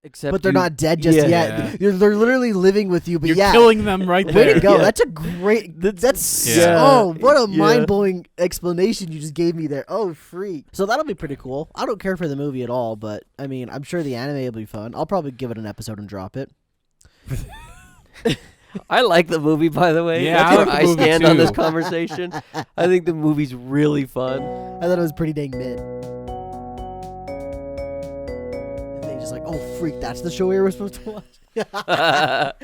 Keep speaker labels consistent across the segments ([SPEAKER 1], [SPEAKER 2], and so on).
[SPEAKER 1] Except
[SPEAKER 2] but they're not dead just yet.
[SPEAKER 3] Yeah.
[SPEAKER 2] They're literally living with you, but
[SPEAKER 3] You're
[SPEAKER 2] yeah.
[SPEAKER 3] killing them right there.
[SPEAKER 2] Way to go.
[SPEAKER 1] Yeah.
[SPEAKER 2] That's a great... That's...
[SPEAKER 3] Yeah.
[SPEAKER 2] Oh, what a
[SPEAKER 1] Yeah.
[SPEAKER 2] mind-blowing explanation you just gave me there. Oh, freak. So that'll be pretty cool. I don't care for the movie at all, but, I mean, I'm sure the anime will be fun. I'll probably give it an episode and drop it.
[SPEAKER 1] I like the movie, by the way.
[SPEAKER 3] Yeah,
[SPEAKER 1] That's
[SPEAKER 3] I
[SPEAKER 1] where
[SPEAKER 3] like the
[SPEAKER 1] I
[SPEAKER 3] movie
[SPEAKER 1] stand on
[SPEAKER 3] too.
[SPEAKER 1] this conversation. I think the movie's really fun.
[SPEAKER 2] I thought it was pretty dang mid. And they just like, oh, freak, that's the show we were supposed to watch?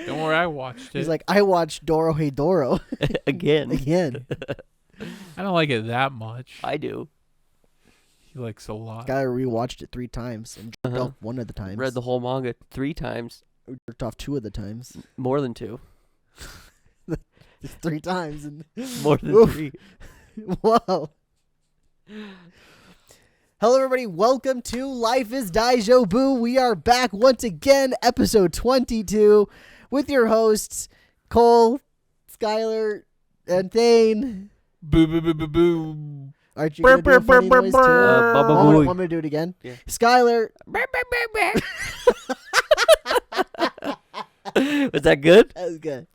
[SPEAKER 3] Don't worry, I watched it.
[SPEAKER 2] He's like, I watched Doro Hey Doro
[SPEAKER 1] Again.
[SPEAKER 2] again.
[SPEAKER 3] I don't like it that much.
[SPEAKER 1] I do.
[SPEAKER 3] He likes a lot.
[SPEAKER 2] Guy rewatched it 3 times and jerked off 1 of the times.
[SPEAKER 1] Read the whole manga 3 times.
[SPEAKER 2] Jerked off 2 of the times.
[SPEAKER 1] More than 2.
[SPEAKER 2] It's 3 times. And
[SPEAKER 1] More than
[SPEAKER 2] Oof.
[SPEAKER 1] 3.
[SPEAKER 2] Whoa. Hello, everybody. Welcome to Life is Daijoubu. We are back once again, episode 22, with your hosts, Cole, Skylar, and Thane.
[SPEAKER 3] Boo boo boo boo boo.
[SPEAKER 2] Aren't you going to do a funny noise, too?
[SPEAKER 1] Baba Booey.
[SPEAKER 2] Want me to do it again?
[SPEAKER 1] Yeah.
[SPEAKER 2] Skylar.
[SPEAKER 1] Was that good?
[SPEAKER 2] That was good.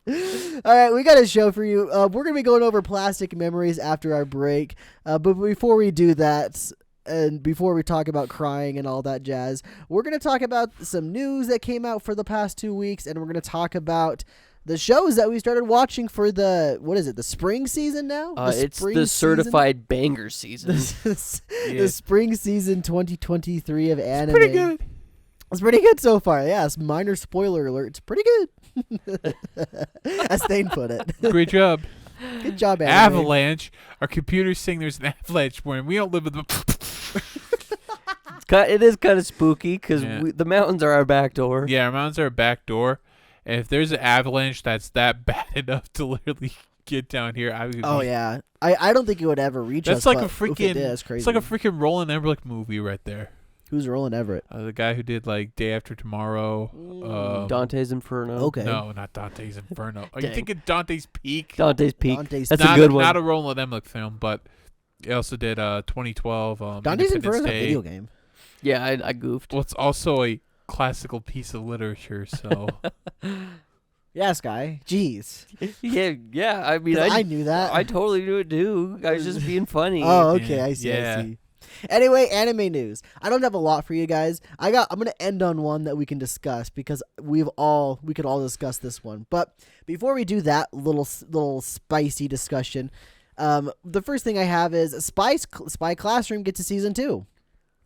[SPEAKER 2] All right, we got a show for you. We're going to be going over plastic memories after our break. But before we do that, and before we talk about crying and all that jazz, we're going to talk about some news that came out for the past 2 weeks, and we're going to talk about the shows that we started watching for the, what is it, the spring season now?
[SPEAKER 1] It's
[SPEAKER 2] spring
[SPEAKER 1] the
[SPEAKER 2] season?
[SPEAKER 1] certified banger season.
[SPEAKER 2] The spring season 2023 of anime.
[SPEAKER 3] Pretty good.
[SPEAKER 2] It's pretty good so far. Yes, minor spoiler alert. It's pretty good. As Thane put it.
[SPEAKER 3] Great job.
[SPEAKER 2] Good job, anime.
[SPEAKER 3] Avalanche. Our computer's saying there's an avalanche when we don't live with them.
[SPEAKER 1] It is kind of spooky because
[SPEAKER 3] Yeah.
[SPEAKER 1] the mountains are our back door.
[SPEAKER 3] Yeah, our mountains are a back door. And if there's an avalanche that's that bad enough to literally get down here, I would.
[SPEAKER 2] Oh yeah, I don't think it would ever reach us.
[SPEAKER 3] That's like
[SPEAKER 2] but
[SPEAKER 3] a
[SPEAKER 2] if it
[SPEAKER 3] freaking.
[SPEAKER 2] did, that's crazy.
[SPEAKER 3] It's like a freaking Roland Emmerich movie right there.
[SPEAKER 2] Who's Roland Everett?
[SPEAKER 3] The guy who did like Day After Tomorrow.
[SPEAKER 1] Dante's Inferno.
[SPEAKER 2] Okay.
[SPEAKER 3] No, not Dante's Inferno. Are you
[SPEAKER 1] Dang.
[SPEAKER 3] thinking Dante's Peak?
[SPEAKER 1] Dante's Peak.
[SPEAKER 2] Dante's
[SPEAKER 1] That's
[SPEAKER 3] not
[SPEAKER 1] a good one.
[SPEAKER 3] Not a Roland Emmerich film, but he also did 2012.
[SPEAKER 2] Dante's
[SPEAKER 3] Independence
[SPEAKER 2] Inferno is a
[SPEAKER 3] Day.
[SPEAKER 2] video game.
[SPEAKER 1] Yeah, I goofed.
[SPEAKER 3] Well, it's also a classical piece of literature, so
[SPEAKER 2] Yes, guy. Jeez.
[SPEAKER 1] yeah. I mean,
[SPEAKER 2] 'Cause I knew that.
[SPEAKER 1] I totally knew it too. I was just being funny.
[SPEAKER 2] Oh, okay.
[SPEAKER 3] Yeah.
[SPEAKER 2] I see.
[SPEAKER 3] Yeah.
[SPEAKER 2] I see. Anyway, anime news. I don't have a lot for you guys. I'm gonna end on one that we can discuss because we could all discuss this one. But before we do that little spicy discussion, the first thing I have is Spy Classroom gets a season 2.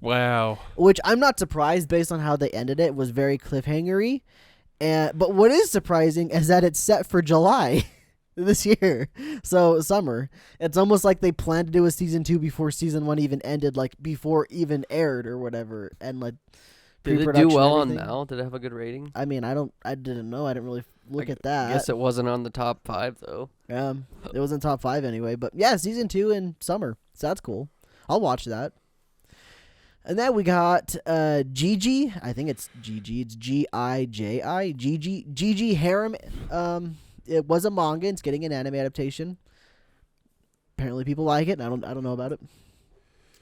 [SPEAKER 3] wow.
[SPEAKER 2] Which I'm not surprised based on how they ended it. It was very cliffhangery. But what is surprising is that it's set for July this year. So summer. It's almost like they planned to do a season 2 before season 1 even ended, like before even aired or whatever. And like
[SPEAKER 1] Did it do
[SPEAKER 2] pre-production
[SPEAKER 1] well
[SPEAKER 2] and
[SPEAKER 1] on
[SPEAKER 2] everything.
[SPEAKER 1] now? Did it have a good rating?
[SPEAKER 2] I mean, I didn't know. I didn't really look at
[SPEAKER 1] I
[SPEAKER 2] that.
[SPEAKER 1] guess it wasn't on the top 5 though.
[SPEAKER 2] It was in top 5 anyway. But yeah, season 2 in summer. So that's cool. I'll watch that. And then we got Gigi. I think it's Gigi. It's Giji. Gigi Harem. It was a manga. It's getting an anime adaptation. Apparently people like it. I don't know about it.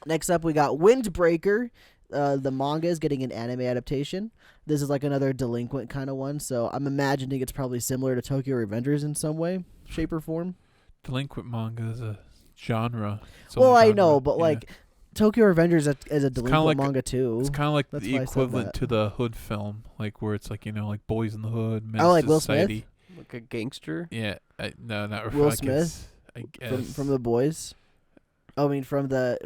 [SPEAKER 2] Next up we got Windbreaker. The manga is getting an anime adaptation. This is like another delinquent kind of one. So I'm imagining it's probably similar to Tokyo Revengers in some way, shape, or form.
[SPEAKER 3] Delinquent manga is a genre.
[SPEAKER 2] Well, I know, but like Tokyo Revengers is a delinquent
[SPEAKER 3] like
[SPEAKER 2] manga too.
[SPEAKER 3] it's kind of like
[SPEAKER 2] That's
[SPEAKER 3] the
[SPEAKER 2] why I said
[SPEAKER 3] equivalent
[SPEAKER 2] that.
[SPEAKER 3] to the Hood film, like where it's like like Boys in the Hood, Men's
[SPEAKER 2] like Will Smith?
[SPEAKER 3] Society.
[SPEAKER 1] Like a gangster.
[SPEAKER 3] Yeah, no, not
[SPEAKER 2] Will
[SPEAKER 3] I guess-
[SPEAKER 2] Smith?
[SPEAKER 3] I guess.
[SPEAKER 2] From The Boys. I mean, from the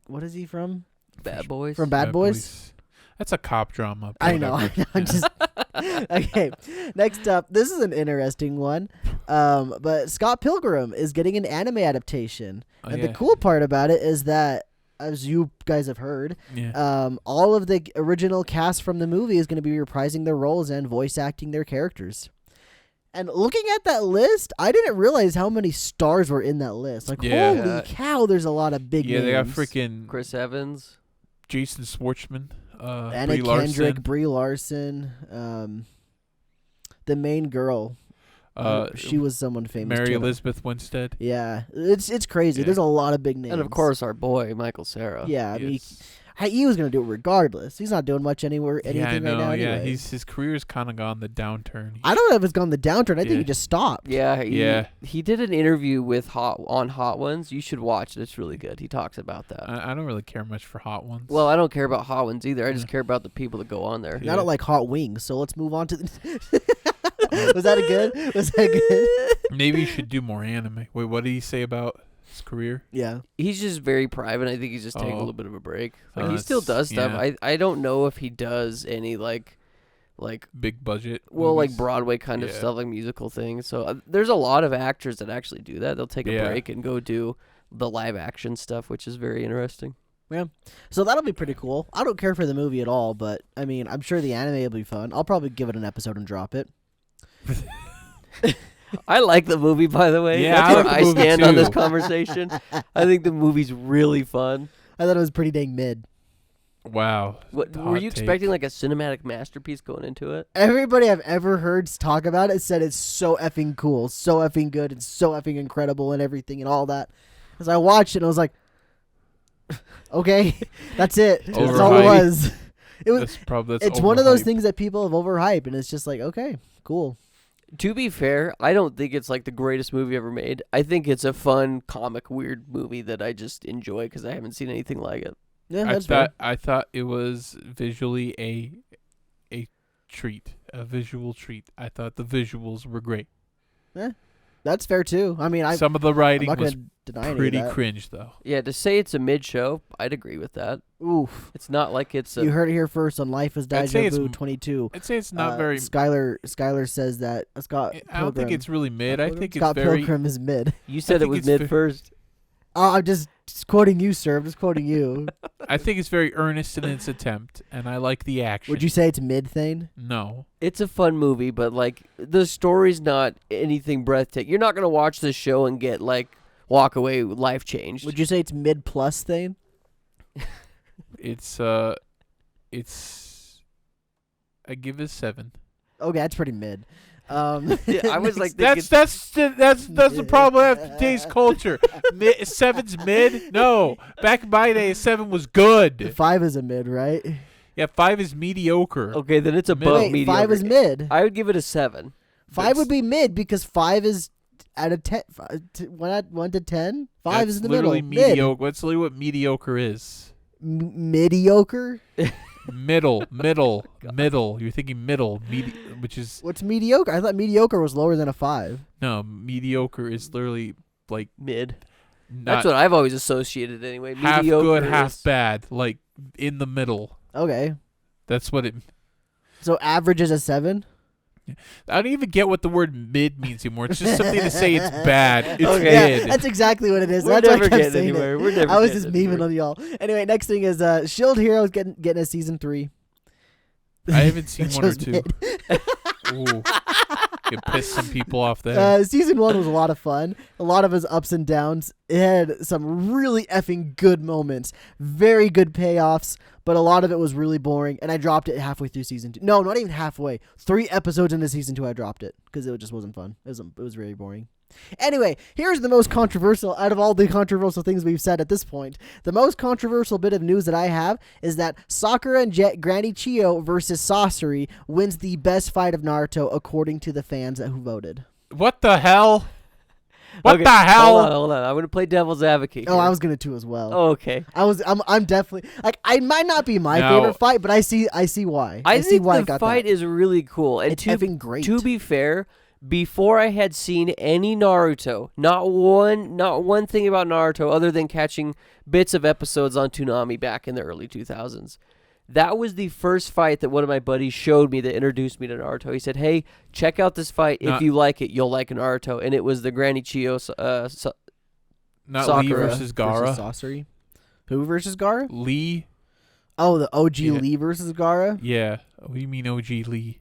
[SPEAKER 2] what is he from?
[SPEAKER 1] Bad Boys.
[SPEAKER 2] From Bad Boys?
[SPEAKER 3] That's a cop drama.
[SPEAKER 2] I know.
[SPEAKER 3] whatever.
[SPEAKER 2] I'm just okay. Next up, this is an interesting one. But Scott Pilgrim is getting an anime adaptation,
[SPEAKER 3] Oh,
[SPEAKER 2] and
[SPEAKER 3] yeah.
[SPEAKER 2] the cool part about it is that, as you guys have heard,
[SPEAKER 3] Yeah.
[SPEAKER 2] all of the original cast from the movie is going to be reprising their roles and voice acting their characters. And looking at that list, I didn't realize how many stars were in that list. Like,
[SPEAKER 3] Yeah.
[SPEAKER 2] holy cow, there's a lot of big
[SPEAKER 3] Yeah,
[SPEAKER 2] names.
[SPEAKER 3] they got freaking
[SPEAKER 1] Chris Evans.
[SPEAKER 3] Jason Schwartzman,
[SPEAKER 2] Anna
[SPEAKER 3] Brie
[SPEAKER 2] Kendrick,
[SPEAKER 3] Larson.
[SPEAKER 2] Brie Larson, the main girl. She was someone famous.
[SPEAKER 3] Mary
[SPEAKER 2] too.
[SPEAKER 3] Elizabeth Winstead.
[SPEAKER 2] Yeah, it's crazy.
[SPEAKER 3] Yeah.
[SPEAKER 2] There's a lot of big names.
[SPEAKER 1] And of course our boy, Michael Cera.
[SPEAKER 2] Yeah, I mean,
[SPEAKER 3] Yes.
[SPEAKER 2] he was gonna do it regardless. He's not doing much anything right now.
[SPEAKER 3] Yeah,
[SPEAKER 2] Anyway.
[SPEAKER 3] his career's kind of gone the downturn.
[SPEAKER 2] I don't know if it's gone the downturn. I think
[SPEAKER 3] Yeah.
[SPEAKER 2] he just stopped.
[SPEAKER 1] Yeah,
[SPEAKER 3] Yeah.
[SPEAKER 1] He did an interview with Hot Ones. You should watch it. It's really good. He talks about that.
[SPEAKER 3] I don't really care much for Hot Ones.
[SPEAKER 1] Well, I don't care about Hot Ones either. I just care about the people that go on there.
[SPEAKER 2] And I don't like hot wings, so let's move on to the Was that a good? Was that good?
[SPEAKER 3] Maybe you should do more anime. Wait, what did he say about his career?
[SPEAKER 2] Yeah.
[SPEAKER 1] He's just very private. I think he's just taking a
[SPEAKER 3] Oh.
[SPEAKER 1] little bit of a break. Like
[SPEAKER 3] Oh,
[SPEAKER 1] he still
[SPEAKER 3] that's-
[SPEAKER 1] does stuff.
[SPEAKER 3] yeah.
[SPEAKER 1] I don't know if he does any like
[SPEAKER 3] Big budget.
[SPEAKER 1] like
[SPEAKER 3] movies?
[SPEAKER 1] Broadway kind of
[SPEAKER 3] Yeah.
[SPEAKER 1] stuff, like musical things. So there's a lot of actors that actually do that. They'll take a
[SPEAKER 3] Yeah.
[SPEAKER 1] break and go do the live action stuff, which is very interesting.
[SPEAKER 2] So that'll be pretty cool. I don't care for the movie at all, but I mean, I'm sure the anime will be fun. I'll probably give it an episode and drop it.
[SPEAKER 1] I like the movie, by the way.
[SPEAKER 3] Yeah,
[SPEAKER 1] That's
[SPEAKER 3] I
[SPEAKER 1] where
[SPEAKER 3] like the
[SPEAKER 1] I
[SPEAKER 3] movie
[SPEAKER 1] stand on this
[SPEAKER 3] too.
[SPEAKER 1] conversation. I think the movie's really fun.
[SPEAKER 2] I thought it was pretty dang mid.
[SPEAKER 3] Wow.
[SPEAKER 1] What
[SPEAKER 3] Hot
[SPEAKER 1] were you
[SPEAKER 3] take.
[SPEAKER 1] expecting? Like a cinematic masterpiece going into it?
[SPEAKER 2] Everybody I've ever heard talk about it said it's so effing cool, so effing good, and so effing incredible and everything and all that. As I watched it, and I was like, okay, that's it. That's all it
[SPEAKER 3] Overhyped.
[SPEAKER 2] was. It was.
[SPEAKER 3] That's
[SPEAKER 2] It's one of those
[SPEAKER 3] overhyped.
[SPEAKER 2] things that people have overhyped, and it's just like, okay, cool.
[SPEAKER 1] To be fair, I don't think it's like the greatest movie ever made. I think it's a fun, comic, weird movie that I just enjoy because I haven't seen anything like it.
[SPEAKER 2] Yeah, that's fair.
[SPEAKER 3] I thought it was visually a treat, a visual treat. I thought the visuals were great.
[SPEAKER 2] That's fair too. I mean,
[SPEAKER 3] Some of the
[SPEAKER 2] I'm
[SPEAKER 3] writing
[SPEAKER 2] not
[SPEAKER 3] was
[SPEAKER 2] gonna deny any of
[SPEAKER 3] pretty
[SPEAKER 2] that.
[SPEAKER 3] cringe, though.
[SPEAKER 1] Yeah, to say it's a mid-show, I'd agree with that.
[SPEAKER 2] Oof.
[SPEAKER 1] It's not like it's a...
[SPEAKER 2] You heard it here first on Life is
[SPEAKER 3] I'd say it's
[SPEAKER 2] Daijoubu 22.
[SPEAKER 3] I'd say it's not very.
[SPEAKER 2] Skylar says that Scott
[SPEAKER 3] I don't think
[SPEAKER 2] Pilgrim-
[SPEAKER 3] it's really mid. I think
[SPEAKER 2] Scott
[SPEAKER 3] it's very.
[SPEAKER 2] Pilgrim is mid.
[SPEAKER 1] You said it
[SPEAKER 3] think
[SPEAKER 1] was
[SPEAKER 3] it's
[SPEAKER 1] mid
[SPEAKER 3] fair.
[SPEAKER 1] first.
[SPEAKER 2] I'm just quoting you, sir. I'm just quoting you.
[SPEAKER 3] I think it's very earnest in its attempt, and I like the action.
[SPEAKER 2] Would you say it's mid, Thane?
[SPEAKER 3] No.
[SPEAKER 1] It's a fun movie, but like the story's not anything breathtaking. You're not gonna watch this show and get like walk away life changed.
[SPEAKER 2] Would you say it's mid plus, Thane?
[SPEAKER 3] It's I give it a 7.
[SPEAKER 2] Okay, that's pretty mid.
[SPEAKER 1] Yeah, I was like,
[SPEAKER 3] That's the problem of today's culture. Seven's mid. No, back in my day, 7 was good.
[SPEAKER 2] 5 is a mid, right?
[SPEAKER 3] Yeah, 5 is mediocre.
[SPEAKER 1] okay, then it's above
[SPEAKER 2] Wait,
[SPEAKER 1] mediocre.
[SPEAKER 2] 5 is mid.
[SPEAKER 1] I would give it a 7.
[SPEAKER 2] 5 would be mid because 5 is out of 10. 1 to 10. 5
[SPEAKER 3] That's
[SPEAKER 2] is in the middle.
[SPEAKER 3] literally
[SPEAKER 2] Mid.
[SPEAKER 3] mediocre. That's literally what mediocre is.
[SPEAKER 2] Mediocre.
[SPEAKER 3] Middle. You're thinking middle, which is
[SPEAKER 2] What's mediocre? I thought mediocre was lower than a 5.
[SPEAKER 3] no. Mediocre is literally like
[SPEAKER 1] Mid.
[SPEAKER 3] not
[SPEAKER 1] That's what I've always associated anyway.
[SPEAKER 3] half
[SPEAKER 1] Mediocre
[SPEAKER 3] good, half
[SPEAKER 1] is-
[SPEAKER 3] bad, like in the middle.
[SPEAKER 2] Okay,
[SPEAKER 3] That's what it.
[SPEAKER 2] so average is a 7.
[SPEAKER 3] I don't even get what the word mid means anymore. It's just something to say it's bad. It's
[SPEAKER 1] Okay.
[SPEAKER 2] Yeah,
[SPEAKER 3] mid.
[SPEAKER 2] that's exactly what it is.
[SPEAKER 1] We're
[SPEAKER 2] That's why I
[SPEAKER 1] never
[SPEAKER 2] kept
[SPEAKER 1] getting
[SPEAKER 2] saying
[SPEAKER 1] anywhere.
[SPEAKER 2] it.
[SPEAKER 1] We're never
[SPEAKER 2] I was
[SPEAKER 1] getting
[SPEAKER 2] just memeing
[SPEAKER 1] anywhere.
[SPEAKER 2] on y'all. Anyway, next thing is Shield Heroes getting a season 3.
[SPEAKER 3] I haven't seen
[SPEAKER 2] That
[SPEAKER 3] one or
[SPEAKER 2] show's
[SPEAKER 3] two.
[SPEAKER 2] mid.
[SPEAKER 3] Ooh, it pissed some people off there.
[SPEAKER 2] Season 1 was a lot of fun. A lot of its ups and downs. It had some really effing good moments. Very good payoffs, but a lot of it was really boring, and I dropped it halfway through season 2. No, not even halfway. 3 episodes into season 2, I dropped it because it just wasn't fun. It was very boring. Anyway, here's the most controversial out of all the controversial things we've said at this point. The most controversial bit of news that I have is that Sakura and Granny Chio versus Sasori wins the best fight of Naruto according to the fans who voted.
[SPEAKER 3] What the hell? What
[SPEAKER 1] Okay,
[SPEAKER 3] the hell?
[SPEAKER 1] Hold on. I'm gonna play devil's advocate.
[SPEAKER 2] Oh,
[SPEAKER 1] here.
[SPEAKER 2] I was gonna too as well.
[SPEAKER 1] Okay.
[SPEAKER 2] I'm definitely like I might not be my
[SPEAKER 3] No.
[SPEAKER 2] favorite fight, but I see why.
[SPEAKER 1] I
[SPEAKER 2] see
[SPEAKER 1] think
[SPEAKER 2] why I
[SPEAKER 1] the
[SPEAKER 2] got
[SPEAKER 1] fight
[SPEAKER 2] that.
[SPEAKER 1] is really cool. And
[SPEAKER 2] It's effing great.
[SPEAKER 1] To be fair, before I had seen any Naruto, not one thing about Naruto other than catching bits of episodes on Toonami back in the early 2000s. That was the first fight that one of my buddies showed me that introduced me to Naruto. He said, "Hey, check out this fight. If
[SPEAKER 3] Not-
[SPEAKER 1] you like it, you'll like Naruto." And it was the Granny Chio
[SPEAKER 3] Not Lee
[SPEAKER 1] Sakura
[SPEAKER 3] versus Gaara.
[SPEAKER 2] Sasori. Who versus Gaara?
[SPEAKER 3] Lee.
[SPEAKER 2] Oh, the OG
[SPEAKER 3] Yeah.
[SPEAKER 2] Lee versus Gaara.
[SPEAKER 3] Yeah. What do you mean OG Lee?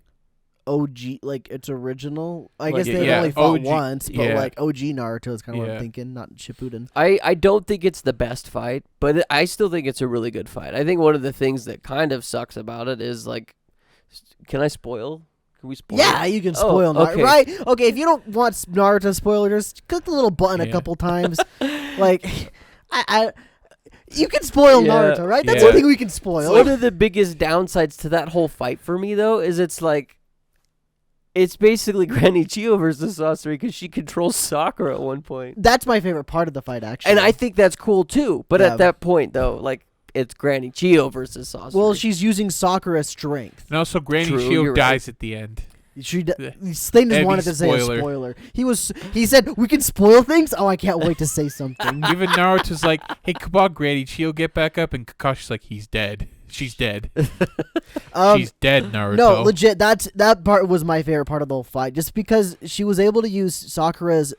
[SPEAKER 2] OG, like it's original. I
[SPEAKER 1] Like,
[SPEAKER 2] guess they
[SPEAKER 3] yeah,
[SPEAKER 2] only fought
[SPEAKER 3] OG,
[SPEAKER 2] once, but
[SPEAKER 3] yeah.
[SPEAKER 2] like OG Naruto is kind of what I'm
[SPEAKER 3] Yeah.
[SPEAKER 2] thinking, not Shippuden.
[SPEAKER 1] I don't think it's the best fight, but I still think it's a really good fight. I think one of the things that kind of sucks about it is like, can I spoil? Can we spoil?
[SPEAKER 2] Yeah, you can spoil Naruto,
[SPEAKER 1] okay.
[SPEAKER 2] right? Okay, if you don't want Naruto spoilers, click the little button a
[SPEAKER 3] Yeah.
[SPEAKER 2] couple times. Like, I You can spoil
[SPEAKER 1] Yeah.
[SPEAKER 2] Naruto, right? That's
[SPEAKER 3] Yeah.
[SPEAKER 2] the thing we can spoil.
[SPEAKER 1] One of the biggest downsides to that whole fight for me, though, is it's basically Granny Chio versus Sasori because she controls Sakura at one point.
[SPEAKER 2] That's my favorite part of the fight, actually.
[SPEAKER 1] And I think that's cool, too. But
[SPEAKER 2] Yeah.
[SPEAKER 1] at that point, though, it's Granny Chio versus Sasori.
[SPEAKER 2] Well, she's using Sakura's strength.
[SPEAKER 3] And also, Granny
[SPEAKER 1] True,
[SPEAKER 3] Chio
[SPEAKER 1] you're
[SPEAKER 3] dies at the end.
[SPEAKER 2] They just
[SPEAKER 3] Heavy
[SPEAKER 2] wanted to say a
[SPEAKER 3] spoiler.
[SPEAKER 2] spoiler. He said we can spoil things. Oh, I can't wait to say something.
[SPEAKER 3] Even Naruto's like, hey, come on, Granny Chio, get back up. And Kakashi's like, he's dead. She's dead. She's dead, Naruto.
[SPEAKER 2] No, legit. That part was my favorite part of the whole fight, just because she was able to use Sakura's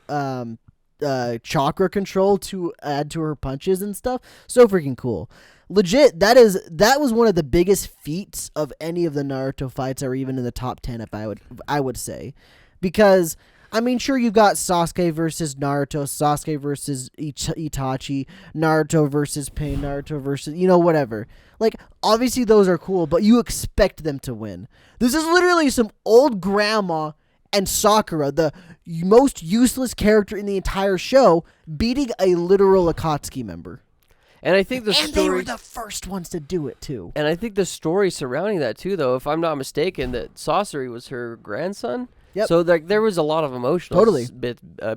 [SPEAKER 2] chakra control to add to her punches and stuff. So freaking cool. Legit, that was one of the biggest feats of any of the Naruto fights, or even in the top 10, if I would say, because I mean, sure, you got Sasuke versus Naruto, Sasuke versus Itachi, Naruto versus Pain, Naruto versus whatever. Like, obviously those are cool, but you expect them to win. This is literally some old grandma and Sakura, the most useless character in the entire show, beating a literal Akatsuki member.
[SPEAKER 1] And I think
[SPEAKER 2] They were the first ones to do it, too.
[SPEAKER 1] And I think the story surrounding that, too, though, if I'm not mistaken, that Sasori was her grandson.
[SPEAKER 2] Yep.
[SPEAKER 1] So there was a lot of emotional
[SPEAKER 2] Totally.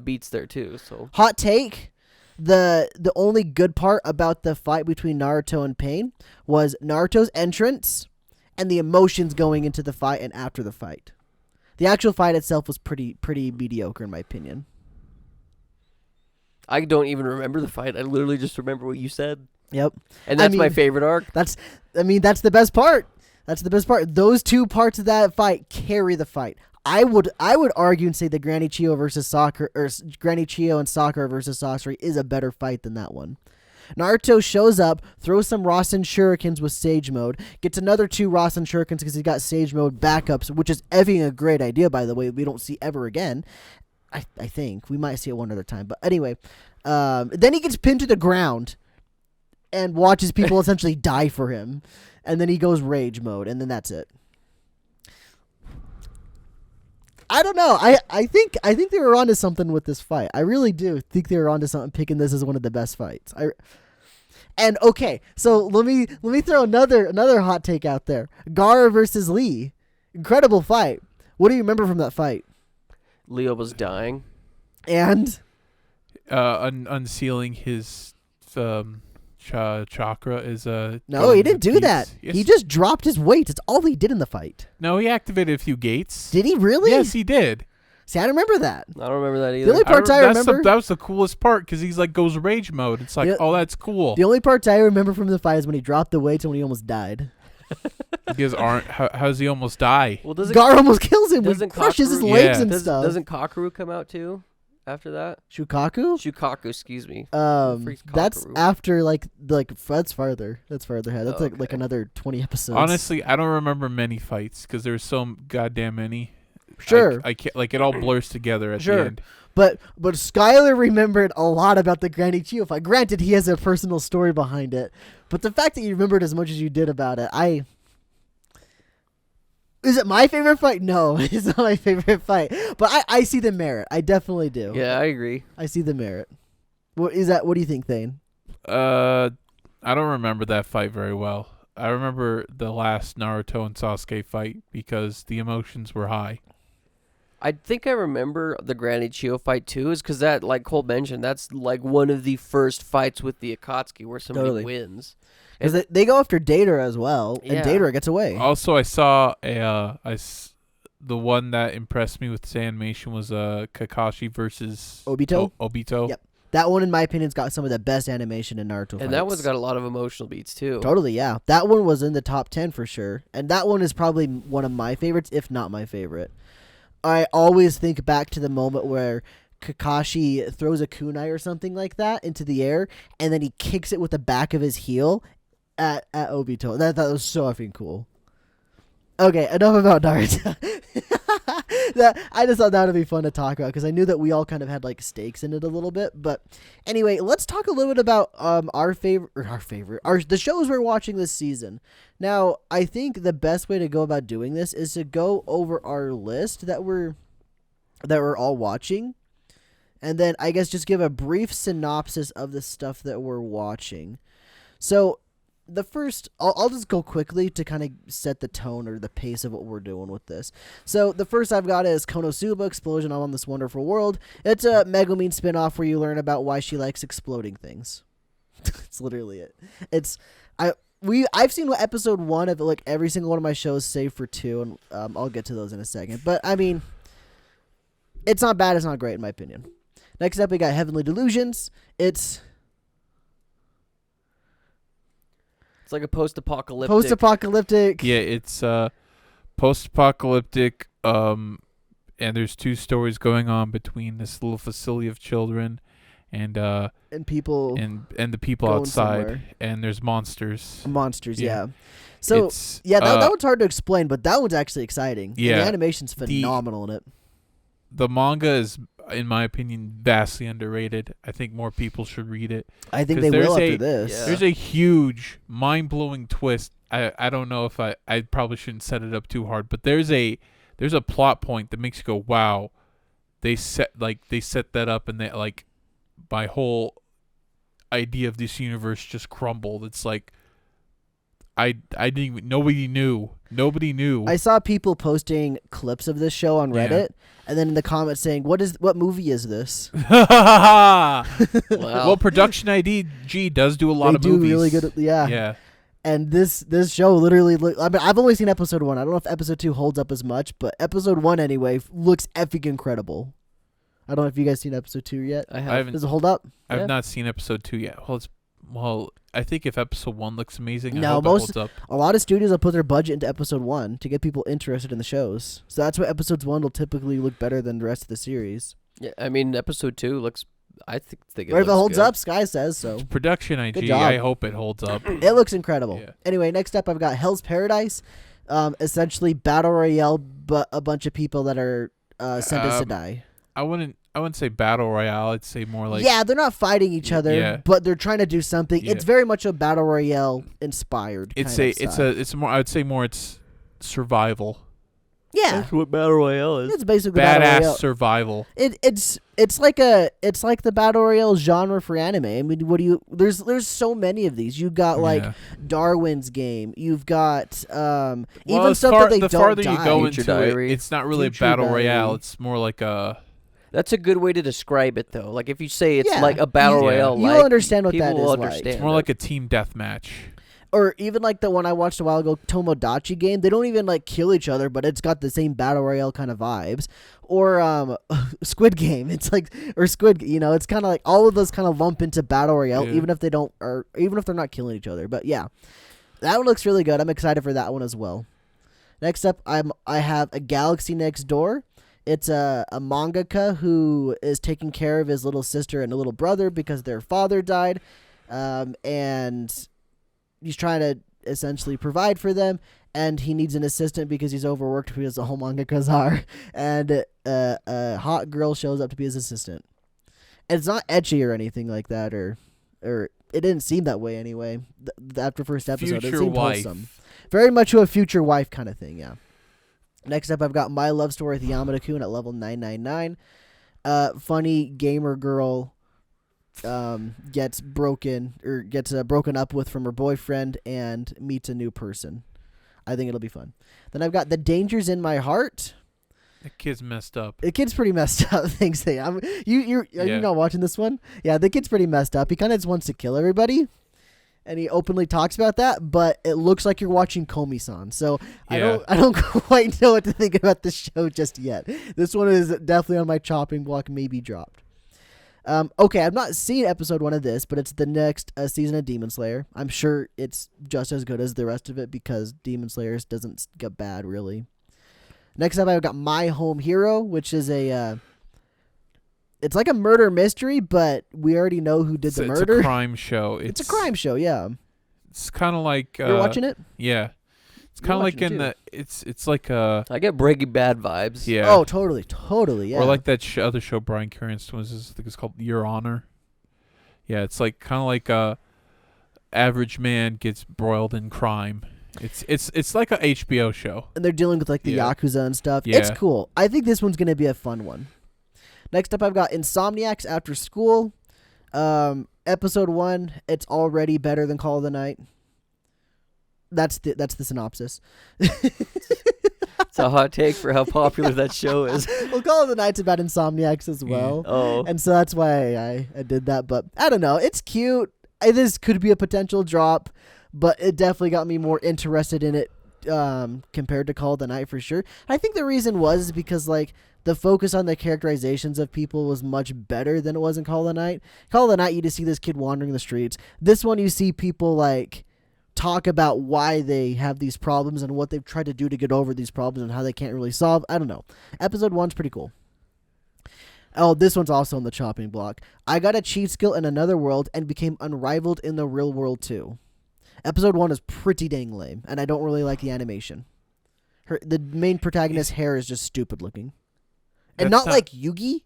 [SPEAKER 1] beats there, too. So
[SPEAKER 2] Hot take, the only good part about the fight between Naruto and Pain was Naruto's entrance and the emotions going into the fight and after the fight. The actual fight itself was pretty mediocre, in my opinion.
[SPEAKER 1] I don't even remember the fight. I literally just remember what you said.
[SPEAKER 2] Yep.
[SPEAKER 1] And that's my favorite arc.
[SPEAKER 2] That's the best part. That's the best part. Those two parts of that fight carry the fight. I would argue and say the Granny Chio versus Sakura, or Granny Chio and Sakura versus Sasori is a better fight than that one. Naruto shows up, throws some Rasen Shurikens with Sage Mode, gets another 2 Rasen Shurikens because he got Sage Mode backups, which is effing a great idea, by the way. We don't see ever again. I think we might see it one other time, but anyway, then he gets pinned to the ground and watches people essentially die for him, and then he goes rage mode, and then that's it. I don't know. I think they were onto something with this fight. I really do think they were onto something, picking this as one of the best fights. And okay, so let me throw another hot take out there. Gaara versus Lee, incredible fight. What do you remember from that fight?
[SPEAKER 1] Leo was dying.
[SPEAKER 2] And
[SPEAKER 3] unsealing his chakra is
[SPEAKER 2] no, he didn't do that.
[SPEAKER 3] Yes.
[SPEAKER 2] He just dropped his weight. It's all he did in the fight.
[SPEAKER 3] No, he activated a few gates.
[SPEAKER 2] Did he really?
[SPEAKER 3] Yes, he did.
[SPEAKER 2] See, I don't remember that.
[SPEAKER 1] I don't remember that
[SPEAKER 2] The
[SPEAKER 1] either.
[SPEAKER 2] only parts I remember.
[SPEAKER 3] That was the coolest part because he's like goes rage mode. It's like, oh, that's cool.
[SPEAKER 2] The only parts I remember from the fight is when he dropped the weights and when he almost died.
[SPEAKER 3] Because how does he almost die?
[SPEAKER 1] Well, doesn't
[SPEAKER 2] Gar almost kills him. He
[SPEAKER 1] doesn't
[SPEAKER 2] crushes his
[SPEAKER 1] Kakeru-
[SPEAKER 2] legs
[SPEAKER 3] Yeah.
[SPEAKER 2] and stuff.
[SPEAKER 1] doesn't Kakeru come out too after that?
[SPEAKER 2] Shukaku?
[SPEAKER 1] Shukaku, excuse me.
[SPEAKER 2] That's
[SPEAKER 1] Kakeru.
[SPEAKER 2] after that's farther. That's farther ahead. That's like
[SPEAKER 1] Okay.
[SPEAKER 2] another 20 episodes.
[SPEAKER 3] Honestly, I don't remember many fights because there's so goddamn many.
[SPEAKER 2] Sure.
[SPEAKER 3] I can't, like, it all blurs together at
[SPEAKER 2] Sure.
[SPEAKER 3] the end.
[SPEAKER 2] But Skylar remembered a lot about the Granny Chio fight. Granted, he has a personal story behind it, but the fact that you remembered as much as you did about it, is it my favorite fight? No, it's not my favorite fight. But I see the merit. I definitely do.
[SPEAKER 1] Yeah, I agree.
[SPEAKER 2] I see the merit. What is that? What do you think, Thane?
[SPEAKER 3] I don't remember that fight very well. I remember the last Naruto and Sasuke fight because the emotions were high.
[SPEAKER 1] I think I remember the Granny Chio fight too, is because that, like Cole mentioned, that's like one of the first fights with the Akatsuki where somebody
[SPEAKER 2] Totally.
[SPEAKER 1] wins.
[SPEAKER 2] Because they go after Datara as well, and
[SPEAKER 1] Yeah.
[SPEAKER 2] Datara gets away.
[SPEAKER 3] Also, I saw the one that impressed me with this animation was Kakashi versus
[SPEAKER 2] Obito?
[SPEAKER 3] Obito.
[SPEAKER 2] Yep. That one, in my opinion, has got some of the best animation in Naruto fights.
[SPEAKER 1] And that one's got a lot of emotional beats too.
[SPEAKER 2] Totally, yeah. That one was in the top 10 for sure. And that one is probably one of my favorites, if not my favorite. I always think back to the moment where Kakashi throws a kunai or something like that into the air, and then he kicks it with the back of his heel at Obito. That was so effing cool. Okay, enough about Naruto. I just thought that would be fun to talk about because I knew that we all kind of had like stakes in it a little bit. But anyway, let's talk a little bit about the shows we're watching this season. Now, I think the best way to go about doing this is to go over our list that we're all watching, and then I guess just give a brief synopsis of the stuff that we're watching. So the first, I'll just go quickly to kind of set the tone or the pace of what we're doing with this. So the first I've got is Konosuba Explosion on This Wonderful World. It's a Megumin spinoff where you learn about why she likes exploding things. It's literally it. I've seen episode 1 of like every single one of my shows, save for 2, and I'll get to those in a second. But I mean, it's not bad. It's not great in my opinion. Next up, we got Heavenly Delusions. It's
[SPEAKER 1] like a post-apocalyptic.
[SPEAKER 3] Yeah, it's post-apocalyptic. And there's 2 stories going on between this little facility of children and
[SPEAKER 2] people
[SPEAKER 3] and the people
[SPEAKER 2] going
[SPEAKER 3] outside,
[SPEAKER 2] somewhere.
[SPEAKER 3] and there's monsters.
[SPEAKER 2] Yeah. So that one's hard to explain, but that one's actually exciting.
[SPEAKER 3] Yeah,
[SPEAKER 2] and the animation's phenomenal in it.
[SPEAKER 3] The manga is, in my opinion, vastly underrated. I think more people should read it.
[SPEAKER 2] I think they will after this.
[SPEAKER 1] Yeah.
[SPEAKER 3] There's a huge, mind-blowing twist. I don't know if I probably shouldn't set it up too hard, but there's a plot point that makes you go, wow. They set that up, and they like my whole idea of this universe just crumbled. It's like I didn't even, nobody knew.
[SPEAKER 2] I saw people posting clips of this show on Reddit, and then in the comments saying, "What movie is this?"
[SPEAKER 1] Wow.
[SPEAKER 3] Well, Production ID does do a lot of movies.
[SPEAKER 2] They do really good. Yeah. And this show literally, I mean, I've only seen episode 1. I don't know if episode 2 holds up as much, but episode 1 anyway looks effing incredible. I don't know if you guys seen episode 2 yet.
[SPEAKER 1] I haven't.
[SPEAKER 2] Does it hold up?
[SPEAKER 3] I've not seen episode 2 yet. Well, I think if episode 1 looks amazing,
[SPEAKER 2] No,
[SPEAKER 3] I hope it holds up.
[SPEAKER 2] A lot of studios will put their budget into episode 1 to get people interested in the shows. So that's why episodes 1 will typically look better than the rest of the series.
[SPEAKER 1] Yeah, I mean, episode 2 looks. I think it
[SPEAKER 2] Or if it
[SPEAKER 1] looks
[SPEAKER 2] holds
[SPEAKER 1] good.
[SPEAKER 2] up, Sky says so.
[SPEAKER 3] Production
[SPEAKER 2] Good
[SPEAKER 3] IG,
[SPEAKER 2] job.
[SPEAKER 3] I hope it holds up.
[SPEAKER 2] It looks incredible.
[SPEAKER 3] Yeah.
[SPEAKER 2] Anyway, next up I've got Hell's Paradise. Essentially battle royale, but a bunch of people that are sentenced to die.
[SPEAKER 3] I wouldn't say battle royale. I'd say more like
[SPEAKER 2] they're not fighting each other, but they're trying to do something.
[SPEAKER 3] Yeah.
[SPEAKER 2] It's very much a battle royale inspired.
[SPEAKER 3] It's more. I would say more. It's survival.
[SPEAKER 2] Yeah,
[SPEAKER 1] That's what battle royale is.
[SPEAKER 2] it's basically battle
[SPEAKER 3] Badass
[SPEAKER 2] royale.
[SPEAKER 3] survival.
[SPEAKER 2] It's like the battle royale genre for anime. I mean, there's so many of these. You've got like Darwin's Game. You've got even stuff that they
[SPEAKER 3] the
[SPEAKER 2] don't
[SPEAKER 3] farther
[SPEAKER 2] die.
[SPEAKER 3] you go
[SPEAKER 1] Future
[SPEAKER 3] into
[SPEAKER 1] Diary.
[SPEAKER 3] it's not really
[SPEAKER 2] Future
[SPEAKER 3] a battle
[SPEAKER 2] Diary.
[SPEAKER 3] royale. It's more like a.
[SPEAKER 1] That's a good way to describe it, though. Like if you say it's
[SPEAKER 2] Yeah.
[SPEAKER 1] like a battle
[SPEAKER 3] Yeah.
[SPEAKER 1] royale,
[SPEAKER 2] You'll
[SPEAKER 1] like,
[SPEAKER 2] understand what
[SPEAKER 1] people
[SPEAKER 2] that
[SPEAKER 1] will
[SPEAKER 2] is like.
[SPEAKER 1] understand
[SPEAKER 3] It's more
[SPEAKER 1] it.
[SPEAKER 3] like a team deathmatch.
[SPEAKER 2] Or even like the one I watched a while ago, Tomodachi Game. They don't even like kill each other, but it's got the same battle royale kind of vibes. Or Squid Game. It's like, or Squid. It's kind of like all of those kind of lump into battle royale,
[SPEAKER 3] Yeah.
[SPEAKER 2] even if they don't, or even if they're not killing each other. But yeah, that one looks really good. I'm excited for that one as well. Next up, I have A Galaxy Next Door. It's a mangaka who is taking care of his little sister and a little brother because their father died, and he's trying to essentially provide for them, and he needs an assistant because he's overworked because the whole mangakas are, and a hot girl shows up to be his assistant. And it's not ecchi or anything like that, or it didn't seem that way anyway. After first episode,
[SPEAKER 3] Future
[SPEAKER 2] it seemed
[SPEAKER 3] wife.
[SPEAKER 2] wholesome. Very much a future wife kind of thing, yeah. Next up, I've got My Love Story with Yamada-kun at level 999. Funny gamer girl gets broken up with from her boyfriend and meets a new person. I think it'll be fun. Then I've got The Dangers in My Heart.
[SPEAKER 3] The kid's messed up.
[SPEAKER 2] The kid's pretty messed up. Thanks. Are you not watching this one? Yeah, the kid's pretty messed up. He kind of just wants to kill everybody. And he openly talks about that, but it looks like you're watching Komi-san. So
[SPEAKER 3] Yeah.
[SPEAKER 2] I don't quite know what to think about this show just yet. This one is definitely on my chopping block, maybe dropped. Okay, I've not seen episode 1 of this, but it's the next season of Demon Slayer. I'm sure it's just as good as the rest of it because Demon Slayer doesn't get bad, really. Next up, I've got My Home Hero, which is it's like a murder mystery, but we already know who did the murder.
[SPEAKER 3] It's a crime show.
[SPEAKER 2] It's a crime show, yeah.
[SPEAKER 3] It's kind of like
[SPEAKER 2] You're watching it?
[SPEAKER 3] Yeah. It's kind of like
[SPEAKER 2] watching it
[SPEAKER 3] it's like
[SPEAKER 1] I get Breaking Bad vibes.
[SPEAKER 3] yeah.
[SPEAKER 2] Oh, totally, yeah.
[SPEAKER 3] Or like that other show Bryan Cranston was. I think it's called Your Honor. Yeah, it's like kind of like a average man gets broiled in crime. It's like a HBO show.
[SPEAKER 2] And they're dealing with like the
[SPEAKER 3] Yeah.
[SPEAKER 2] Yakuza and stuff.
[SPEAKER 3] Yeah.
[SPEAKER 2] It's cool. I think this one's gonna be a fun one. Next up, I've got Insomniacs After School. episode 1, it's already better than Call of the Night. That's the synopsis.
[SPEAKER 1] It's a hot take for how popular that show is.
[SPEAKER 2] Well, Call of the Night's about insomniacs as well.
[SPEAKER 1] Oh.
[SPEAKER 2] And so that's why I did that. But I don't know. It's cute. This could be a potential drop, but it definitely got me more interested in it compared to Call of the Night for sure. I think the reason was because like the focus on the characterizations of people was much better than it was in Call of the Night. Call of the Night, you just see this kid wandering the streets. This one, you see people like talk about why they have these problems and what they've tried to do to get over these problems and how they can't really solve. I don't know. Episode 1's pretty cool. Oh, this one's also on the chopping block. I got a cheat skill in another world and became unrivaled in the real world too. Episode 1 is pretty dang lame, and I don't really like the animation. The main protagonist's hair is just stupid looking. And not like Yugi.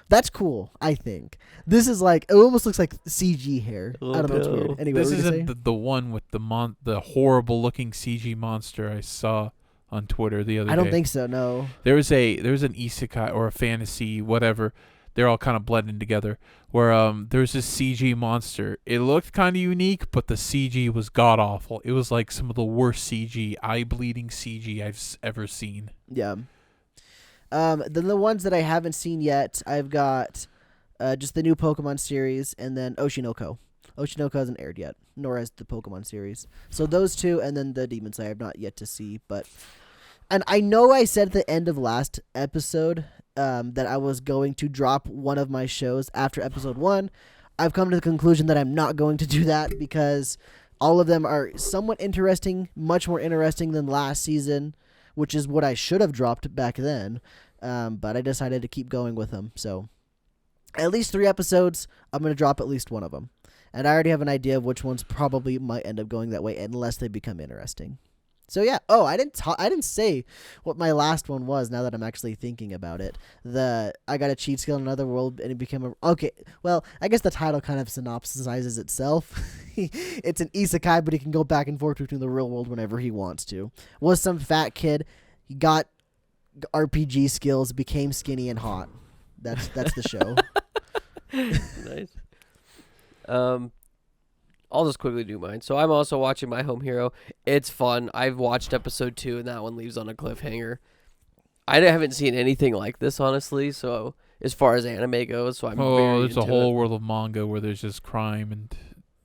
[SPEAKER 2] That's cool, I think. This is like, it almost looks like CG hair. I don't know, it's weird. Anyway,
[SPEAKER 3] this isn't the one with the horrible looking CG monster I saw on Twitter the other day.
[SPEAKER 2] I don't think so, no.
[SPEAKER 3] There was an isekai or a fantasy, whatever. They're all kind of blending together. Where there's this CG monster. It looked kind of unique, but the CG was god awful. It was like some of the worst CG, eye bleeding CG I've ever seen.
[SPEAKER 2] Yeah. Then the ones that I haven't seen yet, I've got just the new Pokemon series and then Oshinoko. Oshinoko hasn't aired yet, nor has the Pokemon series. So those two and then the Demon Slayer I've not yet to see. And I know I said at the end of last episode that I was going to drop one of my shows after episode 1. I've come to the conclusion that I'm not going to do that because all of them are somewhat interesting, much more interesting than last season, which is what I should have dropped back then. But I decided to keep going with them. So at least 3 episodes, I'm going to drop at least one of them. And I already have an idea of which ones probably might end up going that way unless they become interesting. So yeah. Oh, I didn't say what my last one was now that I'm actually thinking about it. I got a cheat skill in another world and it became okay. Well, I guess the title kind of synopsizes itself. It's an isekai, but he can go back and forth between the real world whenever he wants to. Was some fat kid. He got RPG skills, became skinny and hot. That's the show.
[SPEAKER 1] Nice. I'll just quickly do mine. So I'm also watching My Home Hero. It's fun. I've watched episode 2, and that one leaves on a cliffhanger. I haven't seen anything like this, honestly. So as far as anime goes, so I'm very
[SPEAKER 3] there's a
[SPEAKER 1] into
[SPEAKER 3] whole
[SPEAKER 1] it.
[SPEAKER 3] world of manga where there's just crime and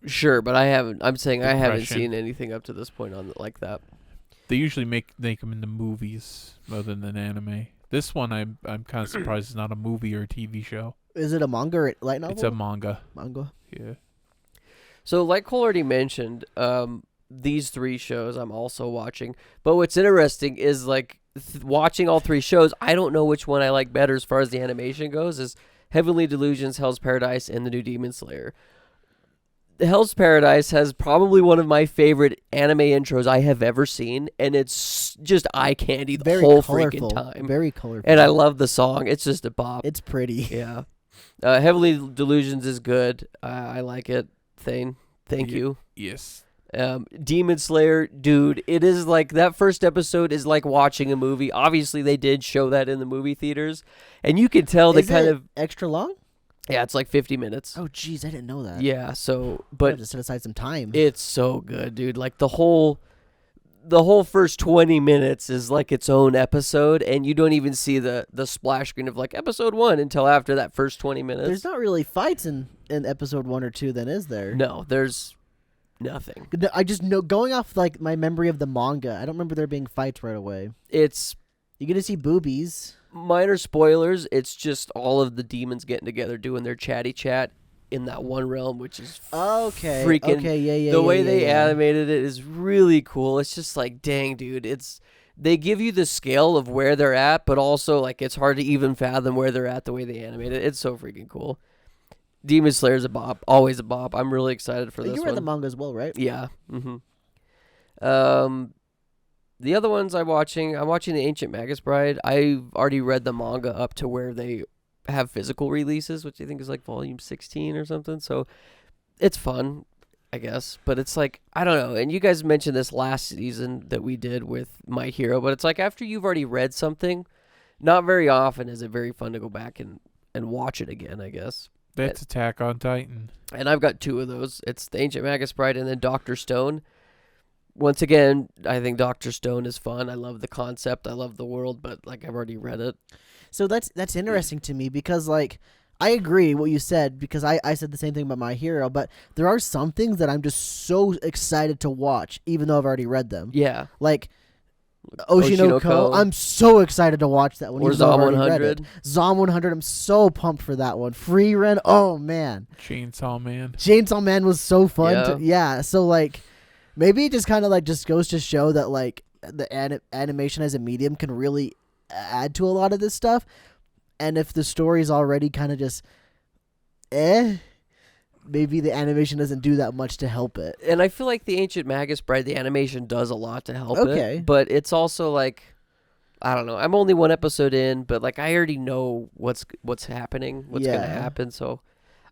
[SPEAKER 1] Sure, but I haven't. I'm saying I haven't
[SPEAKER 3] depression.
[SPEAKER 1] seen anything up to this point on like that.
[SPEAKER 3] They usually make them into movies rather than anime. This one, I'm kind of surprised it's not a movie or a TV show.
[SPEAKER 2] Is it a manga or light novel?
[SPEAKER 3] It's a manga.
[SPEAKER 2] Manga.
[SPEAKER 3] Yeah.
[SPEAKER 1] So like Cole already mentioned, these 3 shows I'm also watching. But what's interesting is like watching all 3 shows, I don't know which one I like better as far as the animation goes, is Heavenly Delusions, Hell's Paradise, and the new Demon Slayer. Hell's Paradise has probably one of my favorite anime intros I have ever seen, and it's just eye candy the whole freaking time.
[SPEAKER 2] Very colorful.
[SPEAKER 1] And I love the song. It's just a bop.
[SPEAKER 2] It's pretty.
[SPEAKER 1] Yeah. Heavenly Delusions is good. I like it. Thane, thank you.
[SPEAKER 3] Yes.
[SPEAKER 1] Demon Slayer, dude, it is like that first episode is like watching a movie. Obviously, they did show that in the movie theaters, and you can tell
[SPEAKER 2] Is
[SPEAKER 1] they kind
[SPEAKER 2] it
[SPEAKER 1] of
[SPEAKER 2] extra long?
[SPEAKER 1] Yeah, it's like 50 minutes.
[SPEAKER 2] Oh, jeez, I didn't know that.
[SPEAKER 1] Yeah, so
[SPEAKER 2] I
[SPEAKER 1] but
[SPEAKER 2] have to set aside some time.
[SPEAKER 1] it's so good, dude. Like the whole first 20 minutes is like its own episode, and you don't even see the splash screen of like episode 1 until after that first 20 minutes.
[SPEAKER 2] There's not really fights in episode 1 or 2, then, is there?
[SPEAKER 1] No, there's nothing.
[SPEAKER 2] I just know, going off like my memory of the manga, I don't remember there being fights right away.
[SPEAKER 1] It's
[SPEAKER 2] You're gonna see boobies.
[SPEAKER 1] minor spoilers. It's just all of the demons getting together doing their chatty chat in that one realm, which is
[SPEAKER 2] Okay.
[SPEAKER 1] freaking
[SPEAKER 2] Okay. Yeah.
[SPEAKER 1] the way
[SPEAKER 2] yeah,
[SPEAKER 1] they
[SPEAKER 2] yeah.
[SPEAKER 1] animated it is really cool. It's just like, dang, dude, they give you the scale of where they're at, but also like it's hard to even fathom where they're at the way they animate it. It's so freaking cool. Demon Slayer's a bop, always a bop. I'm really excited for this
[SPEAKER 2] You
[SPEAKER 1] one.
[SPEAKER 2] read the manga as well, right?
[SPEAKER 1] Yeah. The other ones I'm watching the Ancient Magus Bride. I've already read the manga up to where they have physical releases, which I think is like volume 16 or something. So it's fun, I guess. But it's like, I don't know. And you guys mentioned this last season that we did with My Hero. But it's like after you've already read something, not very often is it very fun to go back and watch it again, I guess.
[SPEAKER 3] That's Attack on Titan.
[SPEAKER 1] And I've got 2 of those. It's the Ancient Magus Bride and then Dr. Stone. Once again, I think Dr. Stone is fun. I love the concept. I love the world, but like I've already read it.
[SPEAKER 2] So that's interesting to me because like I agree what you said because I said the same thing about My Hero, but there are some things that I'm just so excited to watch even though I've already read them.
[SPEAKER 1] Yeah.
[SPEAKER 2] Like Oshinoko, I'm so excited to watch that one.
[SPEAKER 1] Or Zom 100.
[SPEAKER 2] Zom 100, I'm so pumped for that one. Free Ren, oh man.
[SPEAKER 3] Chainsaw Man.
[SPEAKER 2] Chainsaw Man was so fun.
[SPEAKER 1] Yeah.
[SPEAKER 2] So like maybe it just kind of like just goes to show that like the animation as a medium can really add to a lot of this stuff. And if the story's already kind of just maybe the animation doesn't do that much to help it.
[SPEAKER 1] And I feel like the Ancient Magus Bride, the animation does a lot to help
[SPEAKER 2] Okay.
[SPEAKER 1] it. But it's also like, I don't know. I'm only 1 episode in, but like I already know what's happening, what's going to happen. So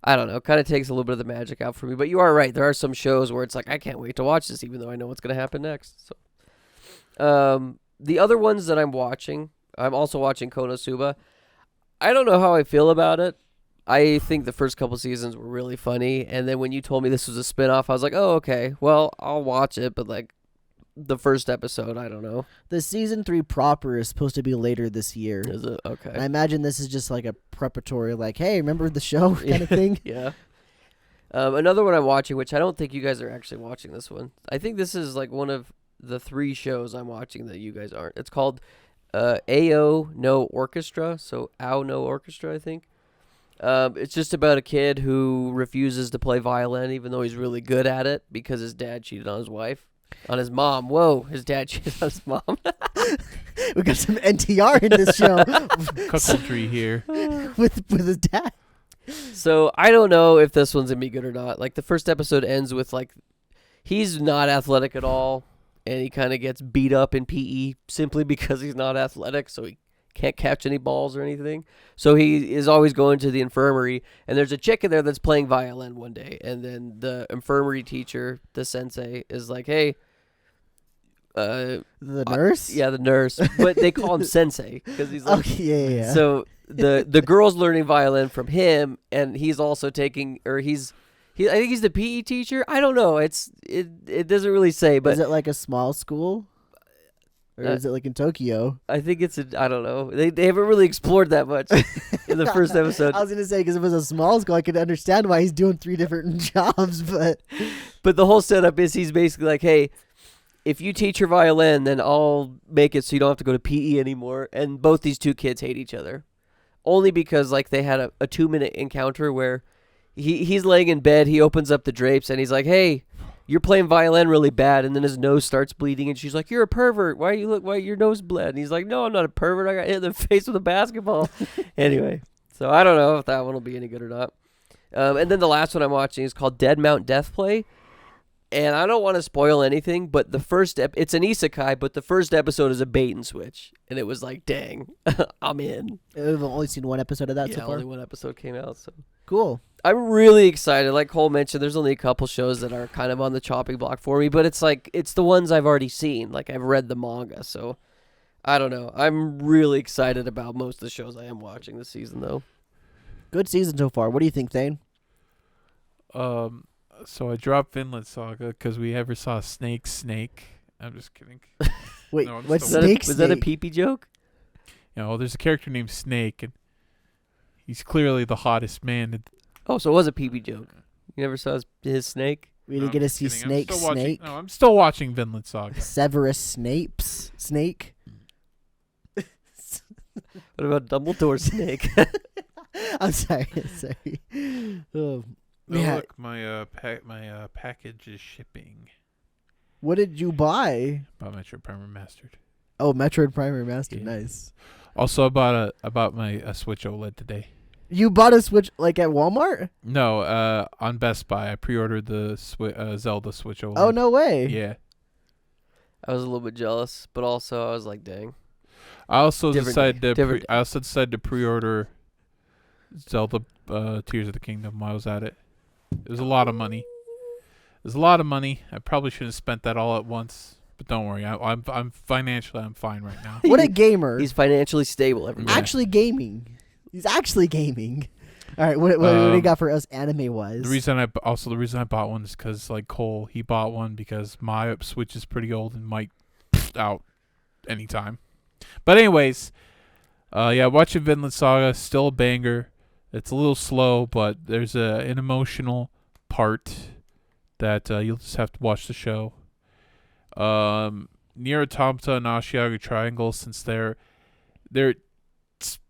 [SPEAKER 1] I don't know. It kind of takes a little bit of the magic out for me. But you are right. There are some shows where it's like, I can't wait to watch this, even though I know what's going to happen next. So the other ones that I'm watching, I'm also watching Konosuba. I don't know how I feel about it. I think the first couple seasons were really funny, and then when you told me this was a spinoff, I was like, oh, okay, well, I'll watch it, but like the first episode, I don't know.
[SPEAKER 2] The season 3 proper is supposed to be later this year.
[SPEAKER 1] Is it? Okay.
[SPEAKER 2] I imagine this is just like a preparatory, like, hey, remember the show kind of thing?
[SPEAKER 1] Yeah. Another one I'm watching, which I don't think you guys are actually watching this one. I think this is like one of the 3 shows I'm watching that you guys aren't. It's called AO No Orchestra, so AO No Orchestra, I think. It's just about a kid who refuses to play violin even though he's really good at it because his dad cheated on his wife. On his mom. Whoa, his dad cheated on his mom.
[SPEAKER 2] We got some NTR in this show.
[SPEAKER 3] Cuckoldry here.
[SPEAKER 2] with his dad.
[SPEAKER 1] So I don't know if this one's going to be good or not. Like the first episode ends with like he's not athletic at all and he kind of gets beat up in PE simply because he's not athletic, so he can't catch any balls or anything. So he is always going to the infirmary, and there's a chick in there that's playing violin one day, and then the infirmary teacher, the sensei, is like, hey,
[SPEAKER 2] the nurse?
[SPEAKER 1] The nurse. But they call him sensei because he's like,
[SPEAKER 2] okay, yeah.
[SPEAKER 1] So the girl's learning violin from him, and he's also taking, or I think he's the PE teacher. I don't know. It doesn't really say, but
[SPEAKER 2] is it like a small school? Or is it like in Tokyo?
[SPEAKER 1] I think I don't know. They haven't really explored that much in the first episode.
[SPEAKER 2] I was going to say, because if it was a small school, I could understand why he's doing 3 different jobs, but
[SPEAKER 1] the whole setup is he's basically like, hey, if you teach her violin, then I'll make it so you don't have to go to PE anymore. And both these 2 kids hate each other. Only because like they had a 2-minute encounter where he's laying in bed, he opens up the drapes, and he's like, hey, you're playing violin really bad, and then his nose starts bleeding, and she's like, you're a pervert. Why your nose bled? And he's like, no, I'm not a pervert. I got hit in the face with a basketball. Anyway, so I don't know if that one will be any good or not. And then the last one I'm watching is called Dead Mount Death Play, and I don't want to spoil anything, but the first it's an isekai, but the first episode is a bait and switch, and it was like, dang, I'm in.
[SPEAKER 2] I've only seen 1 episode of that so far.
[SPEAKER 1] Only 1 episode came out, so
[SPEAKER 2] cool.
[SPEAKER 1] I'm really excited. Like Cole mentioned, there's only a couple shows that are kind of on the chopping block for me, but it's like it's the ones I've already seen. Like I've read the manga, so I don't know. I'm really excited about most of the shows I am watching this season, though.
[SPEAKER 2] Good season so far. What do you think, Thane?
[SPEAKER 3] So I dropped Vinland Saga because we ever saw Snake. I'm just kidding.
[SPEAKER 2] Wait,
[SPEAKER 3] No, I'm
[SPEAKER 2] what's
[SPEAKER 3] still-
[SPEAKER 2] Snake?
[SPEAKER 1] Was that a pee-pee joke?
[SPEAKER 3] You know, there's a character named Snake, and he's clearly the hottest man.
[SPEAKER 1] Oh, so it was a pee-pee joke. You never saw his snake?
[SPEAKER 2] We didn't
[SPEAKER 3] No,
[SPEAKER 2] get
[SPEAKER 3] I'm
[SPEAKER 2] to see
[SPEAKER 3] just kidding.
[SPEAKER 2] Snake.
[SPEAKER 3] I'm still watching Vinland Saga.
[SPEAKER 2] Severus Snape's Snake.
[SPEAKER 1] What about Dumbledore's snake?
[SPEAKER 2] I'm sorry.
[SPEAKER 3] Oh,
[SPEAKER 2] Yeah.
[SPEAKER 3] look, my package is shipping.
[SPEAKER 2] What did you buy?
[SPEAKER 3] Bought Metro Prime Remastered.
[SPEAKER 2] Oh, Metroid Prime Remastered.
[SPEAKER 3] Yeah.
[SPEAKER 2] Nice.
[SPEAKER 3] Also, I bought my Switch OLED today.
[SPEAKER 2] You bought a Switch like at Walmart?
[SPEAKER 3] No, on Best Buy. I pre-ordered the Zelda Switch OLED.
[SPEAKER 2] Oh, no way.
[SPEAKER 3] Yeah.
[SPEAKER 1] I was a little bit jealous, but also I was like, dang.
[SPEAKER 3] I also
[SPEAKER 1] Different
[SPEAKER 3] decided
[SPEAKER 1] day.
[SPEAKER 3] to
[SPEAKER 1] Different
[SPEAKER 3] I also decided to pre-order Zelda Tears of the Kingdom while I was at it. It was a lot of money. I probably shouldn't have spent that all at once. But don't worry, I'm financially fine right now.
[SPEAKER 2] What a gamer.
[SPEAKER 1] He's financially stable, everybody.
[SPEAKER 3] Yeah.
[SPEAKER 2] actually gaming. He's actually gaming. All right, what do you got for us anime wise?
[SPEAKER 3] The reason I bought one is because like Cole, he bought one because my Switch is pretty old and might out anytime. But anyways, watching Vinland Saga, still a banger. It's a little slow, but there's an emotional part that you'll just have to watch the show. Nier Automata and Ashiaga Triangle, since they're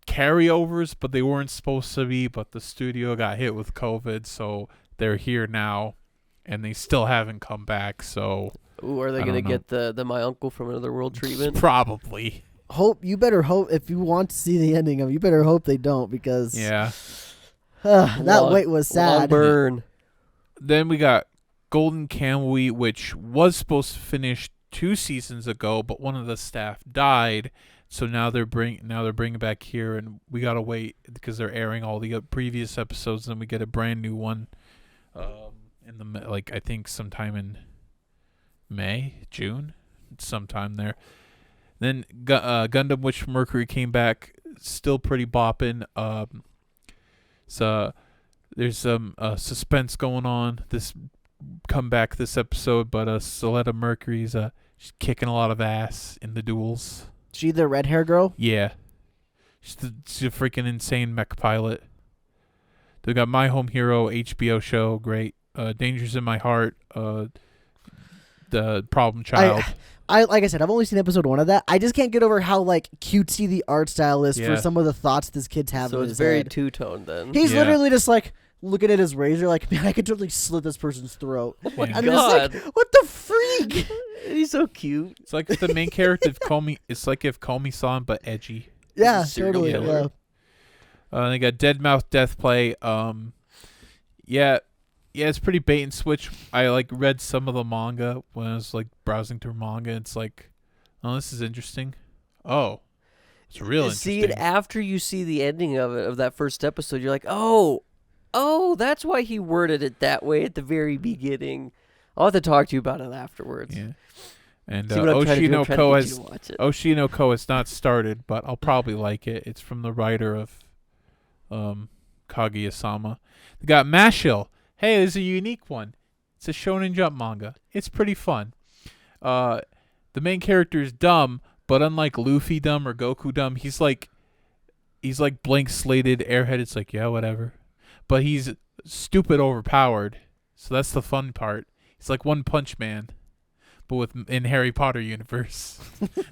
[SPEAKER 3] carryovers, but they weren't supposed to be, but the studio got hit with COVID, so they're here now, and they still haven't come back, so...
[SPEAKER 1] Ooh, are they going to get the My Uncle from Another World treatment?
[SPEAKER 3] Probably.
[SPEAKER 2] You better hope, if you want to see the ending of it, you better hope they don't, because...
[SPEAKER 3] Yeah.
[SPEAKER 2] That wait was sad.
[SPEAKER 1] Long burn.
[SPEAKER 3] Then we got Golden Kamuy, which was supposed to finish 2 seasons ago, but one of the staff died, so now they're bringing back here, and we gotta wait because they're airing all the previous episodes, and we get a brand new one, I think sometime in June, sometime there. Then Gundam Witch from Mercury came back, still pretty bopping. So there's some suspense going on this comeback this episode, but Soletta Mercury's she's kicking a lot of ass in the duels.
[SPEAKER 2] She the red hair girl?
[SPEAKER 3] Yeah. She's a freaking insane mech pilot. They got My Home Hero HBO show, great. Dangers in My Heart, The Problem Child.
[SPEAKER 2] I like I said, I've only seen episode 1 of that. I just can't get over how like cutesy the art style is for some of the thoughts this kid's having.
[SPEAKER 1] So
[SPEAKER 2] in
[SPEAKER 1] it's
[SPEAKER 2] his
[SPEAKER 1] very
[SPEAKER 2] head.
[SPEAKER 1] two-tone then.
[SPEAKER 2] He's literally just like looking at his razor, like, man, I could totally slit this person's throat.
[SPEAKER 1] Oh my
[SPEAKER 2] I'm
[SPEAKER 1] God.
[SPEAKER 2] just like, what the freak?
[SPEAKER 1] He's so cute.
[SPEAKER 3] It's like the main character of Comey. It's like if Comey saw him, but edgy.
[SPEAKER 2] Yeah,
[SPEAKER 1] Serial
[SPEAKER 2] totally.
[SPEAKER 1] killer.
[SPEAKER 2] Yeah.
[SPEAKER 3] They got Deadmau5 Death Play. Yeah, it's pretty bait and switch. I read some of the manga when I was browsing through manga. It's like, oh, this is interesting. Oh, it's real interesting.
[SPEAKER 1] See it after you see the ending of that first episode. You're like, oh, that's why he worded it that way at the very beginning. I'll have to talk to you about it afterwards.
[SPEAKER 3] Yeah. And
[SPEAKER 1] See what I'm trying to do? I'm trying to get you to watch it.
[SPEAKER 3] Oshinoko has not started, but I'll probably like it. It's from the writer of Kaguya-sama. They got Mashle. Hey, there's a unique one. It's a Shonen Jump manga. It's pretty fun. The main character is dumb, but unlike Luffy dumb or Goku dumb, he's like blank slated airhead. It's like, yeah, whatever. But he's stupid overpowered. So that's the fun part. He's like One Punch Man, but in Harry Potter universe.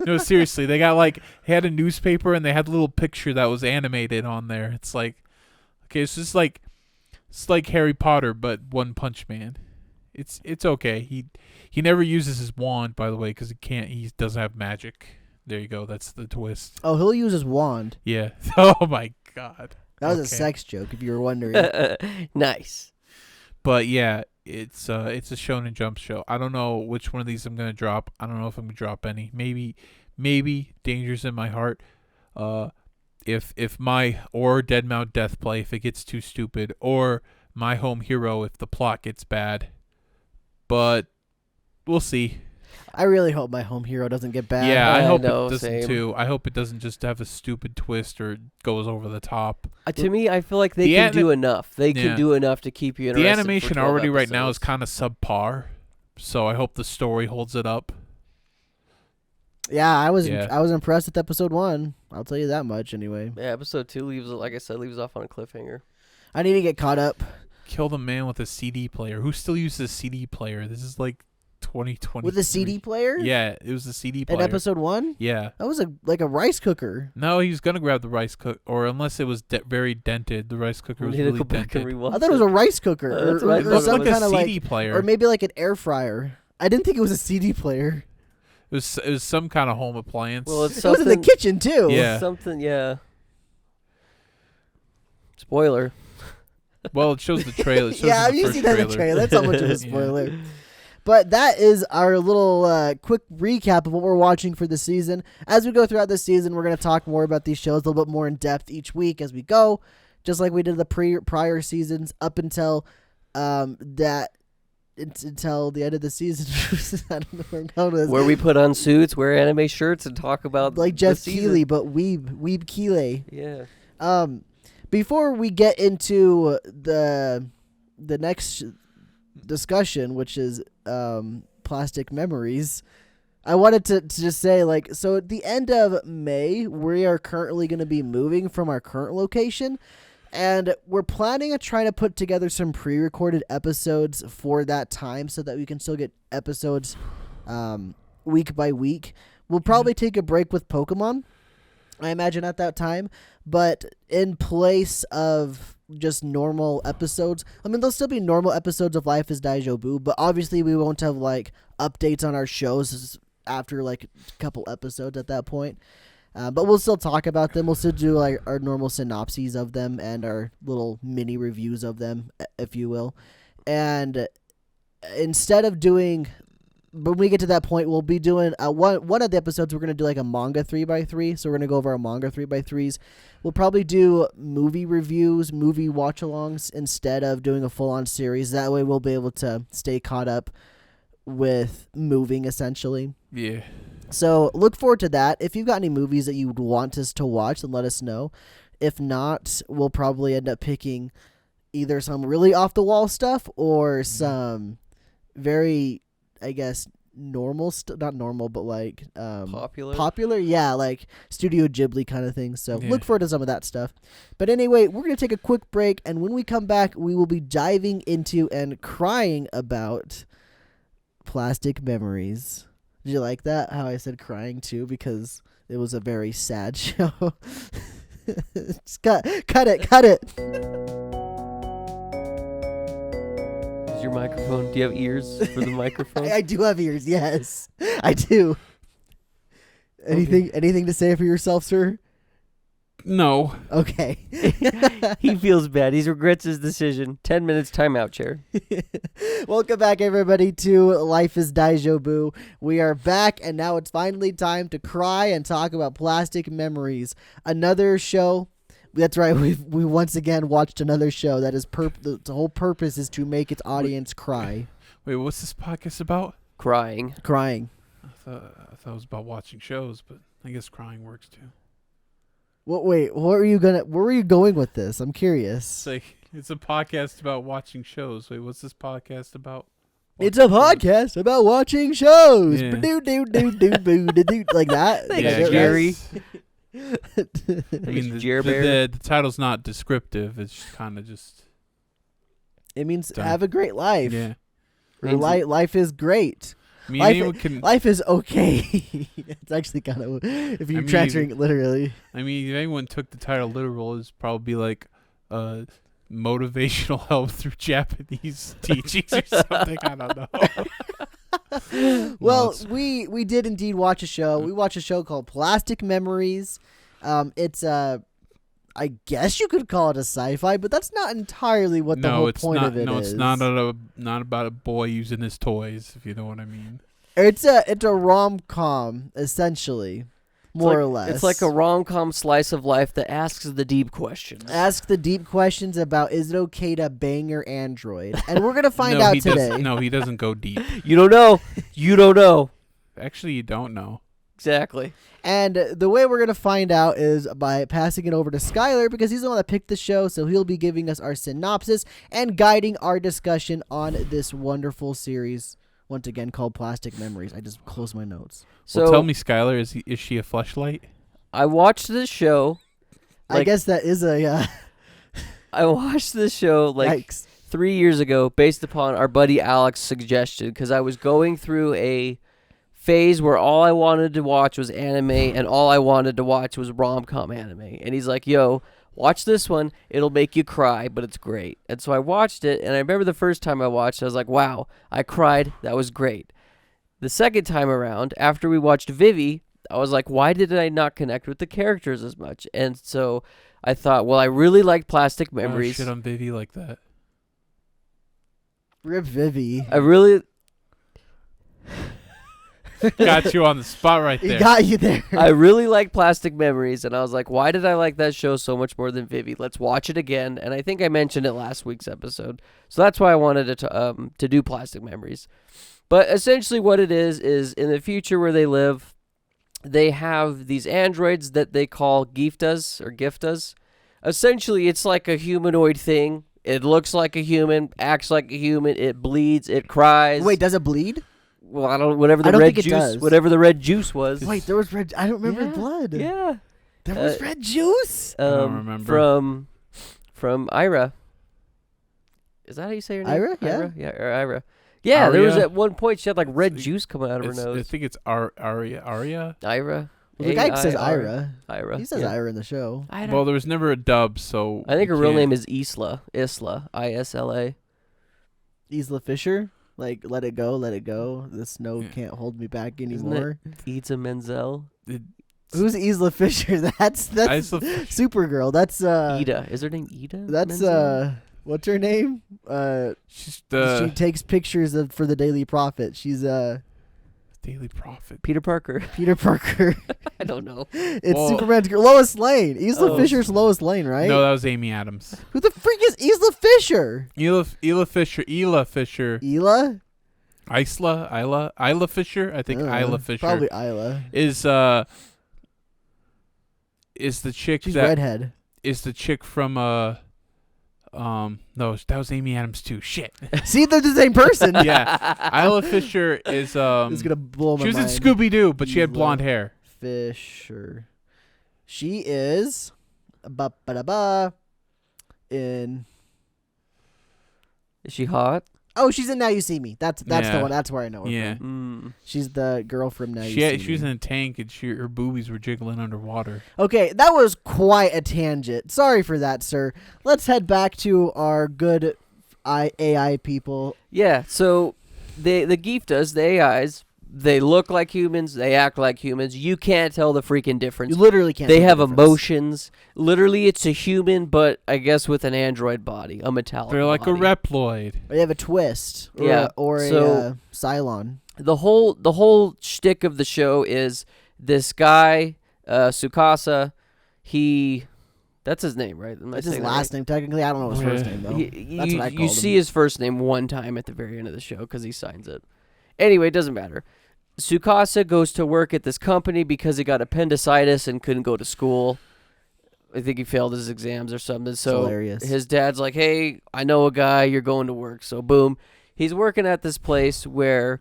[SPEAKER 3] No, seriously, they had a newspaper and they had a little picture that was animated on there. It's like, okay, it's like Harry Potter, but One Punch Man. It's okay. He never uses his wand, by the way, because he doesn't have magic. There you go. That's the twist.
[SPEAKER 2] Oh, he'll use his wand.
[SPEAKER 3] Yeah. Oh my God.
[SPEAKER 2] That was a sex joke, if you were wondering.
[SPEAKER 1] Nice.
[SPEAKER 3] But yeah, it's a Shonen Jump show. I don't know which one of these I'm gonna drop. I don't know if I'm gonna drop any. Maybe Dangers in My Heart. If my or Deadmau5 Death Play if it gets too stupid, or My Home Hero if the plot gets bad. But we'll see.
[SPEAKER 2] I really hope My Home Hero doesn't get bad.
[SPEAKER 3] Yeah, I hope
[SPEAKER 1] know,
[SPEAKER 3] it doesn't
[SPEAKER 1] same.
[SPEAKER 3] too. I hope it doesn't just have a stupid twist or goes over the top.
[SPEAKER 1] To me, I feel like they can do enough. They can do enough to keep you interested.
[SPEAKER 3] The animation
[SPEAKER 1] for 12
[SPEAKER 3] already right now
[SPEAKER 1] episodes.
[SPEAKER 3] is kind of subpar, so I hope the story holds it up.
[SPEAKER 2] Yeah, I was impressed with episode 1. I'll tell you that much anyway.
[SPEAKER 1] Yeah, episode 2 leaves off on a cliffhanger.
[SPEAKER 2] I need to get caught up.
[SPEAKER 3] Kill the man with a CD player. Who still uses a CD player? This is like 2020.
[SPEAKER 2] With a CD player?
[SPEAKER 3] Yeah, it was the CD player.
[SPEAKER 2] In episode 1?
[SPEAKER 3] Yeah.
[SPEAKER 2] That was like a rice cooker.
[SPEAKER 3] No, he was gonna grab the rice cooker, or unless it was very dented. The rice cooker was
[SPEAKER 1] We need to
[SPEAKER 3] really
[SPEAKER 1] go back and
[SPEAKER 3] dented.
[SPEAKER 1] rewatch
[SPEAKER 2] I thought it was a rice cooker,
[SPEAKER 1] That's what I
[SPEAKER 3] It
[SPEAKER 1] thought
[SPEAKER 3] looked
[SPEAKER 1] it
[SPEAKER 2] some
[SPEAKER 3] like
[SPEAKER 1] was.
[SPEAKER 2] kind
[SPEAKER 3] a
[SPEAKER 2] of
[SPEAKER 3] CD player,
[SPEAKER 2] or maybe like an air fryer. I didn't think it was a CD player.
[SPEAKER 3] it was some kind of home appliance.
[SPEAKER 1] Well, it's
[SPEAKER 2] It was in the
[SPEAKER 1] something.
[SPEAKER 2] kitchen too.
[SPEAKER 3] Yeah.
[SPEAKER 1] Something. Yeah. Spoiler.
[SPEAKER 3] Well, it shows the trailer. It shows
[SPEAKER 2] Yeah,
[SPEAKER 3] in the
[SPEAKER 2] you
[SPEAKER 3] first
[SPEAKER 2] see that in the trailer. That's not much of a
[SPEAKER 3] Yeah.
[SPEAKER 2] spoiler. But that is our little quick recap of what we're watching for the season. As we go throughout the season, we're going to talk more about these shows a little bit more in depth each week as we go, just like we did the prior seasons up until until the end of the season. I don't know where I'm going with this.
[SPEAKER 1] Where we put on suits, wear anime shirts, and talk about
[SPEAKER 2] Like
[SPEAKER 1] the
[SPEAKER 2] Jeff
[SPEAKER 1] season.
[SPEAKER 2] Keighley, but Weeb Keighley.
[SPEAKER 1] Yeah.
[SPEAKER 2] before we get into the next discussion, which is plastic memories, I wanted to just say, like, so at the end of May, we are currently going to be moving from our current location, and we're planning on trying to put together some pre-recorded episodes for that time so that we can still get episodes week by week. We'll probably take a break with Pokemon, I imagine, at that time, but in place of just normal episodes, I mean, there'll still be normal episodes of Life is Daijoubu, but obviously we won't have, like, updates on our shows after, like, a couple episodes at that point. But we'll still talk about them. We'll still do, like, our normal synopses of them and our little mini reviews of them, if you will. And instead of doing... when we get to that point, we'll be doing one of the episodes. We're going to do like a manga 3x3. So we're going to go over our manga 3x3s. We'll probably do movie reviews, movie watch-alongs instead of doing a full-on series. That way we'll be able to stay caught up with moving, essentially.
[SPEAKER 3] Yeah.
[SPEAKER 2] So look forward to that. If you've got any movies that you would want us to watch, then let us know. If not, we'll probably end up picking either some really off-the-wall stuff or some very... I guess normal not normal, but like popular, yeah, like Studio Ghibli kind of thing. So look forward to some of that stuff. But anyway, we're gonna take a quick break, and when we come back, we will be diving into and crying about plastic memories. Did you like that? How I said crying too, because it was a very sad show. Just cut it.
[SPEAKER 1] Your microphone? Do you have ears for the microphone?
[SPEAKER 2] I do have ears. Yes, I do. Anything to say for yourself, sir?
[SPEAKER 3] No.
[SPEAKER 2] Okay.
[SPEAKER 1] He feels bad. He regrets his decision. 10 minutes timeout, chair.
[SPEAKER 2] Welcome back, everybody, to Life is Daijoubu. We are back, and now it's finally time to cry and talk about plastic memories. Another show. That's right. We once again watched another show that is the whole purpose is to make its audience cry.
[SPEAKER 3] Wait, what's this podcast about?
[SPEAKER 1] Crying.
[SPEAKER 3] I thought it was about watching shows, but I guess crying works too.
[SPEAKER 2] Wait, where were you going with this? I'm curious.
[SPEAKER 3] It's a podcast about watching shows. Wait, what's this podcast about?
[SPEAKER 2] It's a podcast about watching shows.
[SPEAKER 3] Yeah.
[SPEAKER 2] Like that.
[SPEAKER 3] Yeah,
[SPEAKER 1] Jerry.
[SPEAKER 3] I mean, the title's not descriptive. It's kind of just...
[SPEAKER 2] It means
[SPEAKER 3] done.
[SPEAKER 2] Have a great life.
[SPEAKER 3] Yeah.
[SPEAKER 2] Or life is great.
[SPEAKER 3] I mean,
[SPEAKER 2] life is okay. It's actually kind of... if you're transferring it literally.
[SPEAKER 3] I mean, if anyone took the title literal, it's probably like motivational help through Japanese teachings or something. I don't know.
[SPEAKER 2] Well, we did indeed watch a show. We watched a show called Plastic Memories. It's I guess you could call it a sci-fi, but that's not entirely what the whole point of it is.
[SPEAKER 3] No, it's not about a boy using his toys, if you know what I mean.
[SPEAKER 2] It's a rom-com, essentially, more or less.
[SPEAKER 1] It's like a rom-com slice of life that asks the deep questions.
[SPEAKER 2] Ask the deep questions about, is it okay to bang your android? And we're going to find out today.
[SPEAKER 3] No, he doesn't go deep.
[SPEAKER 1] You don't know. You don't know.
[SPEAKER 3] Actually, you don't know.
[SPEAKER 1] Exactly.
[SPEAKER 2] And the way we're going to find out is by passing it over to Skylar, because he's the one that picked the show, so he'll be giving us our synopsis and guiding our discussion on this wonderful series, once again called Plastic Memories. I just closed my notes.
[SPEAKER 3] So tell me, Skylar, is she a fleshlight?
[SPEAKER 1] I watched this show.
[SPEAKER 2] I guess that is a...
[SPEAKER 1] I watched this show
[SPEAKER 2] Yikes.
[SPEAKER 1] 3 years ago based upon our buddy Alex's suggestion, because I was going through a phase where all I wanted to watch was anime and all I wanted to watch was rom-com anime. And he's like, yo, watch this one. It'll make you cry, but it's great. And so I watched it, and I remember the first time I watched it, I was like, wow, I cried. That was great. The second time around, after we watched Vivi, I was like, why did I not connect with the characters as much? And so I thought, well, I really liked Plastic Memories.
[SPEAKER 3] Oh, shit on Vivi like that.
[SPEAKER 2] Rip Vivi.
[SPEAKER 1] I really...
[SPEAKER 3] Got you on the spot right there.
[SPEAKER 2] He got you there.
[SPEAKER 1] I really like Plastic Memories, and I was like, why did I like that show so much more than Vivi? Let's watch it again. And I think I mentioned it last week's episode. So that's why I wanted to do Plastic Memories. But essentially what it is in the future where they live, they have these androids that they call giftas or giftas, essentially it's like a humanoid thing. It looks like a human, acts like a human. It bleeds. It cries.
[SPEAKER 2] Wait, does it bleed?
[SPEAKER 1] Well, I don't. Whatever the
[SPEAKER 2] I don't
[SPEAKER 1] red
[SPEAKER 2] think it
[SPEAKER 1] juice.
[SPEAKER 2] does.
[SPEAKER 1] Whatever the red juice was.
[SPEAKER 2] Wait, there was red. I don't remember
[SPEAKER 1] Yeah,
[SPEAKER 2] blood.
[SPEAKER 1] Yeah.
[SPEAKER 2] There was red juice.
[SPEAKER 3] I don't remember.
[SPEAKER 1] From Ira. Is that how you say her name?
[SPEAKER 2] Ira? Yeah.
[SPEAKER 1] Or Ira. Yeah, there was
[SPEAKER 3] Aria?
[SPEAKER 1] at one point she had like red juice coming out of her nose.
[SPEAKER 3] I think it's Aria.
[SPEAKER 1] Ira.
[SPEAKER 2] Well, the guy says
[SPEAKER 1] Ira.
[SPEAKER 2] Ira.
[SPEAKER 1] Ira.
[SPEAKER 2] He says
[SPEAKER 1] yeah.
[SPEAKER 2] Ira in the show.
[SPEAKER 3] Well, there was never a dub, so
[SPEAKER 1] I think her
[SPEAKER 3] you
[SPEAKER 1] real
[SPEAKER 3] can't-
[SPEAKER 1] name is Isla. Isla.
[SPEAKER 2] Isla Fisher. Like, let it go, let it go. The snow
[SPEAKER 3] Yeah.
[SPEAKER 2] can't hold me back
[SPEAKER 1] Isn't
[SPEAKER 2] anymore.
[SPEAKER 1] Ida Menzel.
[SPEAKER 2] Who's Isla Fisher? That's
[SPEAKER 3] Isla-
[SPEAKER 2] Supergirl. That's
[SPEAKER 1] Ida. Is her name Ida?
[SPEAKER 2] That's
[SPEAKER 1] Menzel?
[SPEAKER 2] what's her name?
[SPEAKER 3] She's
[SPEAKER 2] She
[SPEAKER 3] the
[SPEAKER 2] takes pictures for the Daily Prophet. She's
[SPEAKER 3] Daily Prophet.
[SPEAKER 1] Peter Parker.
[SPEAKER 2] Peter Parker.
[SPEAKER 1] I don't know.
[SPEAKER 2] It's
[SPEAKER 3] Well-
[SPEAKER 2] Superman's girl. Lois Lane. Isla
[SPEAKER 1] Oh.
[SPEAKER 2] Fisher's Lois Lane, right?
[SPEAKER 3] No, that was Amy Adams.
[SPEAKER 2] Who the freak is Isla Fisher?
[SPEAKER 3] Ela Fisher.
[SPEAKER 2] Isla?
[SPEAKER 3] Isla Fisher. I think Isla Fisher
[SPEAKER 2] Probably Isla.
[SPEAKER 3] is the chick
[SPEAKER 2] She's
[SPEAKER 3] that
[SPEAKER 2] redhead.
[SPEAKER 3] is the chick from no, that was Amy Adams too. Shit.
[SPEAKER 2] See, they're the same person.
[SPEAKER 3] Yeah. Isla Fisher is
[SPEAKER 2] It's gonna blow my
[SPEAKER 3] she was in
[SPEAKER 2] mind.
[SPEAKER 3] Scooby Doo, but she had
[SPEAKER 2] Isla
[SPEAKER 3] blonde hair.
[SPEAKER 2] Fisher. She is ba in.
[SPEAKER 1] Is she hot?
[SPEAKER 2] Oh, she's in Now You See Me. That's the
[SPEAKER 3] Yeah.
[SPEAKER 2] one. That's where I know her
[SPEAKER 3] Yeah.
[SPEAKER 2] from. She's the girl from Now You
[SPEAKER 3] She
[SPEAKER 2] See
[SPEAKER 3] she was
[SPEAKER 2] Me.
[SPEAKER 3] in a tank and her boobies were jiggling underwater.
[SPEAKER 2] Okay, that was quite a tangent. Sorry for that, sir. Let's head back to our good AI people.
[SPEAKER 1] Yeah. So the Giftas, the AIs, they look like humans. They act like humans. You can't tell the freaking difference.
[SPEAKER 2] You literally can't.
[SPEAKER 1] They
[SPEAKER 2] tell the
[SPEAKER 1] have
[SPEAKER 2] difference.
[SPEAKER 1] emotions. Literally, it's a human, but I guess with an android body, a metallic.
[SPEAKER 3] They're like
[SPEAKER 1] body.
[SPEAKER 3] a Reploid.
[SPEAKER 2] Or they have a twist. Or
[SPEAKER 1] Yeah,
[SPEAKER 2] or
[SPEAKER 1] so-
[SPEAKER 2] a Cylon.
[SPEAKER 1] The whole shtick of the show is this guy, Tsukasa. That's his name, right? Am I
[SPEAKER 2] That's his
[SPEAKER 1] saying that
[SPEAKER 2] last name, technically. I don't know his first name, though. That's what I
[SPEAKER 1] you
[SPEAKER 2] called
[SPEAKER 1] see
[SPEAKER 2] him.
[SPEAKER 1] his first name one time at the very end of the show because he signs it. Anyway, it doesn't matter. Tsukasa goes to work at this company because he got appendicitis and couldn't go to school. I think he failed his exams or something. So
[SPEAKER 2] hilarious.
[SPEAKER 1] his dad's like, "Hey, I know a guy. You're going to work." So boom, he's working at this place where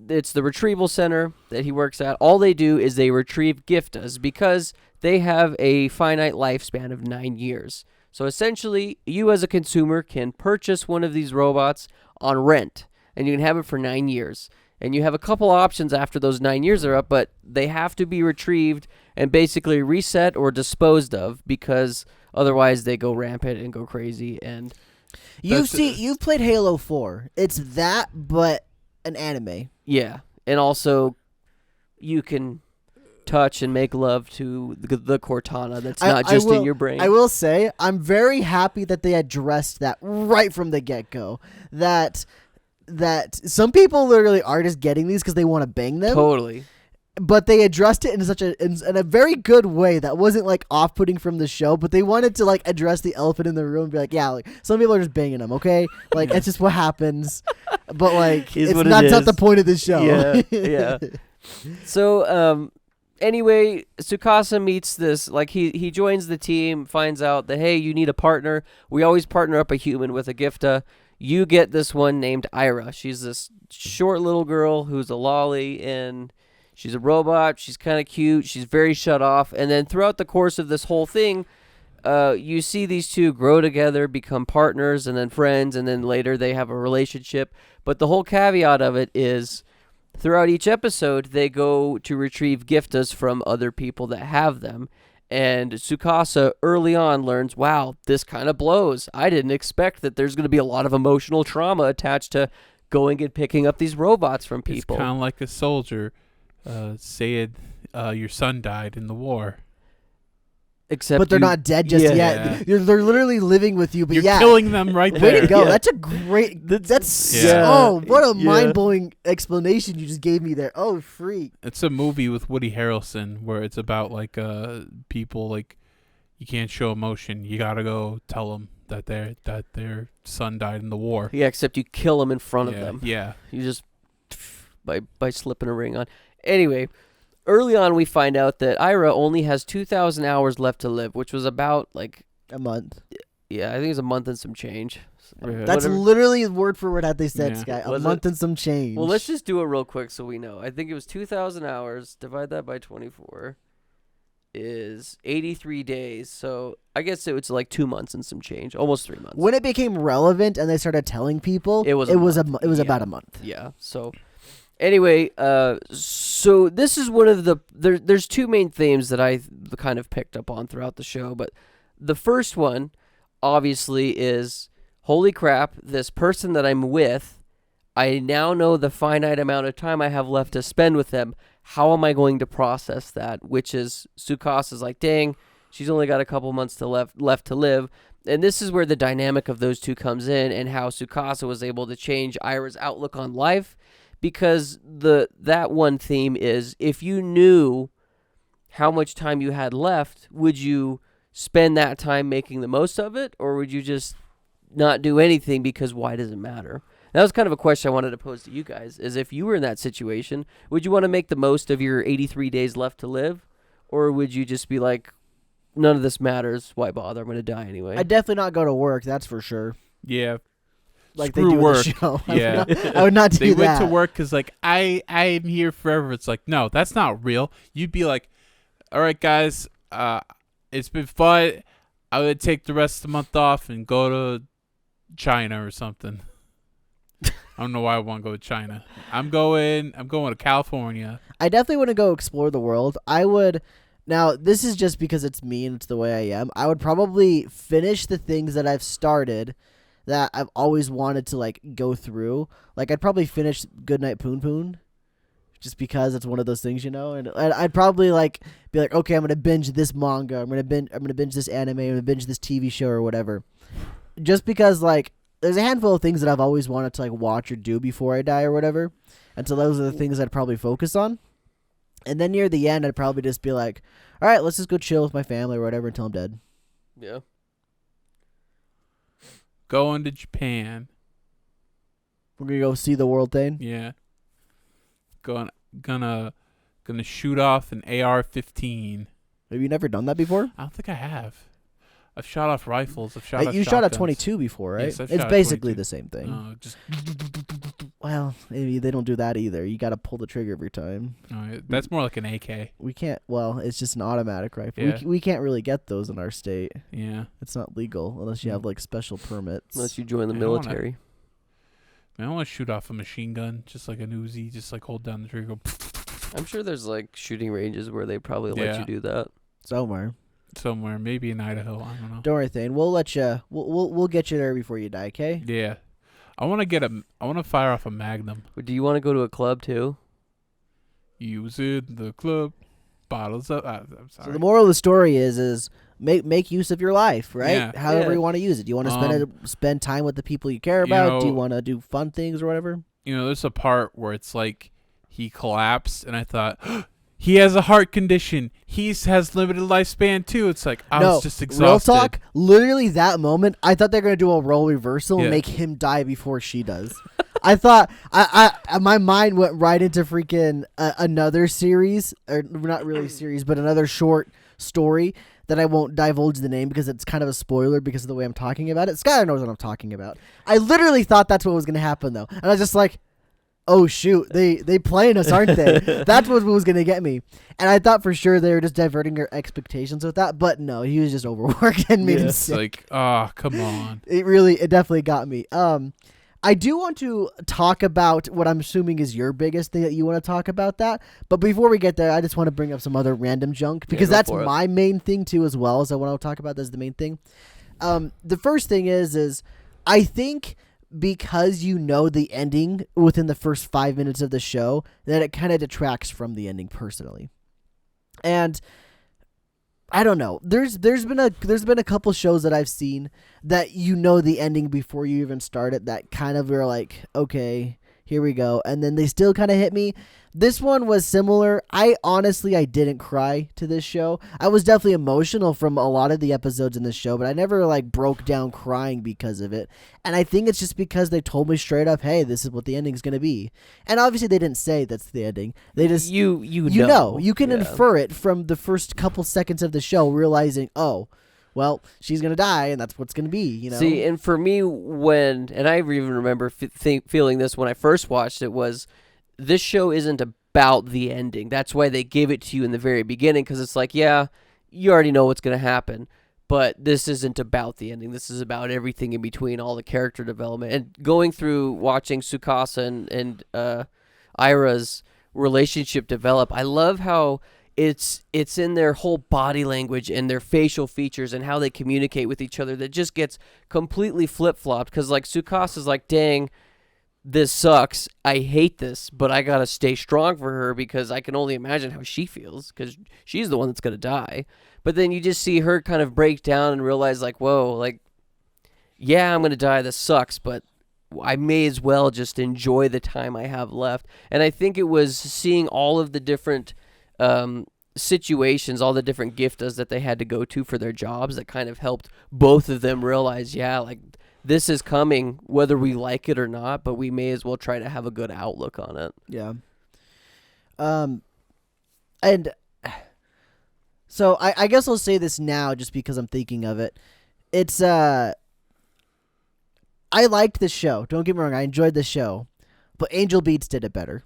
[SPEAKER 1] it's the retrieval center that he works at. All they do is they retrieve giftas because they have a finite lifespan of 9 years. So essentially, you as a consumer can purchase one of these robots on rent, and you can have it for 9 years. And you have a couple options after those 9 years are up, but they have to be retrieved and basically reset or disposed of because otherwise they go rampant and go crazy. And
[SPEAKER 2] You've played Halo 4. It's that, but an anime.
[SPEAKER 1] yeah, and also you can touch and make love to the Cortana that's not just in your brain.
[SPEAKER 2] I will say, I'm very happy that they addressed that right from the get-go. That some people literally are just getting these because they want to bang them.
[SPEAKER 1] Totally.
[SPEAKER 2] But they addressed it in a very good way that wasn't like off-putting from the show, but they wanted to like address the elephant in the room and be like, yeah, like some people are just banging them, okay? Like it's just what happens. But like
[SPEAKER 1] Is
[SPEAKER 2] it's
[SPEAKER 1] what it
[SPEAKER 2] not
[SPEAKER 1] is.
[SPEAKER 2] the point of the show.
[SPEAKER 1] Yeah, yeah. So, anyway, Tsukasa meets this, like, he joins the team, finds out that, hey, you need a partner. We always partner up a human with a Gifta. You get this one named Ira. She's this short little girl who's a lolly, and she's a robot. She's kind of cute. She's very shut off. And then throughout the course of this whole thing, you see these two grow together, become partners, and then friends, and then later they have a relationship. But the whole caveat of it is throughout each episode, they go to retrieve giftas from other people that have them. And Tsukasa early on learns, wow, this kind of blows. I didn't expect that there's going to be a lot of emotional trauma attached to going and picking up these robots from people.
[SPEAKER 3] It's kind of like a soldier saying your son died in the war.
[SPEAKER 1] Except
[SPEAKER 2] But they're not dead just
[SPEAKER 1] yeah.
[SPEAKER 2] yet. They're literally living with you. But
[SPEAKER 3] You're
[SPEAKER 2] yeah,
[SPEAKER 3] killing them right there.
[SPEAKER 2] way to go.
[SPEAKER 1] Yeah.
[SPEAKER 2] That's a great. That's
[SPEAKER 3] Yeah.
[SPEAKER 2] oh, what a
[SPEAKER 1] Yeah.
[SPEAKER 2] mind-blowing explanation you just gave me there. Oh, freak.
[SPEAKER 3] It's a movie with Woody Harrelson where it's about like people like you can't show emotion. You gotta go tell them that their son died in the war.
[SPEAKER 1] Yeah, except you kill them in front of
[SPEAKER 3] Yeah,
[SPEAKER 1] them.
[SPEAKER 3] yeah.
[SPEAKER 1] You just by slipping a ring on. Anyway, early on we find out that Ira only has 2,000 hours left to live, which was about like
[SPEAKER 2] A month.
[SPEAKER 1] Yeah, I think it was a month and some change.
[SPEAKER 3] Yeah.
[SPEAKER 2] That's
[SPEAKER 1] Whatever.
[SPEAKER 2] literally word for word how they said,
[SPEAKER 3] Yeah.
[SPEAKER 2] Sky. A
[SPEAKER 1] Was
[SPEAKER 2] month and some change.
[SPEAKER 1] Well, let's just do it real quick so we know. I think it was 2,000 hours. Divide that by 24 is 83 days. So I guess it was like 2 months and some change, almost 3 months.
[SPEAKER 2] When it became relevant and they started telling people,
[SPEAKER 1] It was
[SPEAKER 2] about
[SPEAKER 1] Yeah.
[SPEAKER 2] a month.
[SPEAKER 1] Yeah. So anyway, so this is one of the there's two main themes that I kind of picked up on throughout the show, but the first one obviously is holy crap, this person that I'm with, I now know the finite amount of time I have left to spend with them. How am I going to process that? Which is Tsukasa's like, dang, she's only got a couple months to left to live. And this is where the dynamic of those two comes in, and how Tsukasa was able to change Ira's outlook on life, because that one theme is, if you knew how much time you had left, would you spend that time making the most of it, or would you just not do anything because why does it matter? That was kind of a question I wanted to pose to you guys, is if you were in that situation, would you want to make the most of your 83 days left to live, or would you just be like, none of this matters, why bother, I'm going to die anyway?
[SPEAKER 2] I'd definitely not go to work, that's for sure.
[SPEAKER 3] Yeah.
[SPEAKER 2] Like
[SPEAKER 3] Screw
[SPEAKER 2] they do
[SPEAKER 3] work.
[SPEAKER 2] in the show.
[SPEAKER 3] Yeah.
[SPEAKER 2] I would not do
[SPEAKER 3] They
[SPEAKER 2] that.
[SPEAKER 3] went to work because, like, I'm here forever. It's like, no, that's not real. You'd be like, all right, guys, it's been fun. I would take the rest of the month off and go to China or something. I don't know why I want to go to China. I'm going to California.
[SPEAKER 2] I definitely want to go explore the world. I would. Now, this is just because it's me and it's the way I am. I would probably finish the things that I've started that I've always wanted to, like, go through. Like, I'd probably finish Goodnight Poon Poon just because it's one of those things, you know? And I'd probably, like, be like, okay, I'm going to binge this manga. I'm going to binge this anime. I'm going to binge this TV show or whatever. Just because, like, there's a handful of things that I've always wanted to, like, watch or do before I die or whatever. And so those are the things I'd probably focus on. And then near the end, I'd probably just be like, all right, let's just go chill with my family or whatever until I'm dead.
[SPEAKER 1] Yeah.
[SPEAKER 3] Going to Japan.
[SPEAKER 2] We're going to go see the world thing.
[SPEAKER 3] Yeah. Gonna shoot off an AR-15.
[SPEAKER 2] Have you never done that before?
[SPEAKER 3] I don't think I have. I've shot off rifles. I've shot off
[SPEAKER 2] You shot at
[SPEAKER 3] shotguns.
[SPEAKER 2] 22 before, right?
[SPEAKER 3] Yes, I've
[SPEAKER 2] It's
[SPEAKER 3] shot at
[SPEAKER 2] basically
[SPEAKER 3] 22.
[SPEAKER 2] the same thing.
[SPEAKER 3] Just
[SPEAKER 2] Well, maybe they don't do that either. You got to pull the trigger every time.
[SPEAKER 3] that's more like an AK.
[SPEAKER 2] We can't. Well, it's just an automatic rifle.
[SPEAKER 3] Yeah.
[SPEAKER 2] We can't really get those in our state.
[SPEAKER 3] Yeah.
[SPEAKER 2] It's not legal unless you have like special permits.
[SPEAKER 1] Unless you join the
[SPEAKER 3] I don't wanna-
[SPEAKER 1] military.
[SPEAKER 3] I don't want to shoot off a machine gun, just like an Uzi, just like hold down the trigger.
[SPEAKER 1] I'm sure there's like shooting ranges where they probably let
[SPEAKER 3] Yeah.
[SPEAKER 1] you do that.
[SPEAKER 2] Somewhere.
[SPEAKER 3] Somewhere, maybe in Idaho. I don't know.
[SPEAKER 2] Don't worry, Thane. We'll let you. We'll get you there before you die. Okay.
[SPEAKER 3] Yeah. I want to fire off a Magnum.
[SPEAKER 1] But do you want to go to a club too?
[SPEAKER 3] Use it in the club. Bottles up. I'm sorry.
[SPEAKER 2] So the moral of the story is make use of your life, right?
[SPEAKER 3] Yeah.
[SPEAKER 2] However
[SPEAKER 1] Yeah.
[SPEAKER 2] you want to use it. Do you want to spend time with the people you care about? Do you want to do fun things or whatever?
[SPEAKER 3] There's a part where it's like he collapsed, and I thought, he has a heart condition. He has limited lifespan too. It's like I was just exhausted.
[SPEAKER 2] Real talk. Literally that moment, I thought they were gonna do a role reversal
[SPEAKER 3] Yeah.
[SPEAKER 2] and make him die before she does. I thought I my mind went right into freaking another series, or not really a series, but another short story that I won't divulge the name because it's kind of a spoiler because of the way I'm talking about it. Skylar knows what I'm talking about. I literally thought that's what was gonna happen though, and I was just like, oh shoot, they playing us, aren't they? That's what was gonna get me. And I thought for sure they were just diverting your expectations with that, but no, he was just overworked and made him
[SPEAKER 3] It's
[SPEAKER 2] sick.
[SPEAKER 3] like, oh, come on.
[SPEAKER 2] It definitely got me. I do want to talk about what I'm assuming is your biggest thing that you want to talk about that. But before we get there, I just want to bring up some other random junk because
[SPEAKER 1] go
[SPEAKER 2] that's
[SPEAKER 1] for it.
[SPEAKER 2] my main thing too, as well as I want to talk about. That's the main thing. The first thing is I think because you know the ending within the first 5 minutes of the show, that it kind of detracts from the ending personally. And I don't know. There's been a couple shows that I've seen that you know the ending before you even start it, that kind of are like, okay, here we go, and then they still kind of hit me. This one was similar. I didn't cry to this show. I was definitely emotional from a lot of the episodes in this show, but I never like broke down crying because of it. And I think it's just because they told me straight up, hey, this is what the ending's going to be. And obviously they didn't say that's the ending. They just
[SPEAKER 1] You
[SPEAKER 2] know. You can
[SPEAKER 1] Yeah.
[SPEAKER 2] infer it from the first couple seconds of the show, realizing, oh, well, she's gonna die, and that's what's gonna be. You know.
[SPEAKER 1] See, and for me, and I even remember feeling this when I first watched it, was this show isn't about the ending. That's why they gave it to you in the very beginning, because it's like, yeah, you already know what's going to happen, but this isn't about the ending. This is about everything in between, all the character development. And going through watching Tsukasa and Ira's relationship develop, I love how it's in their whole body language and their facial features and how they communicate with each other that just gets completely flip-flopped, because like Tsukasa's like, dang, this sucks, I hate this, but I gotta stay strong for her because I can only imagine how she feels, because she's the one that's gonna die. But then you just see her kind of break down and realize, like, whoa, like, yeah, I'm gonna die, this sucks, but I may as well just enjoy the time I have left. And I think it was seeing all of the different situations, all the different giftas that they had to go to for their jobs, that kind of helped both of them realize, yeah, like, this is coming whether we like it or not, but we may as well try to have a good outlook on it.
[SPEAKER 2] Yeah. And so I guess I'll say this now just because I'm thinking of it. It's I liked this show. Don't get me wrong, I enjoyed this show, but Angel Beats did it better.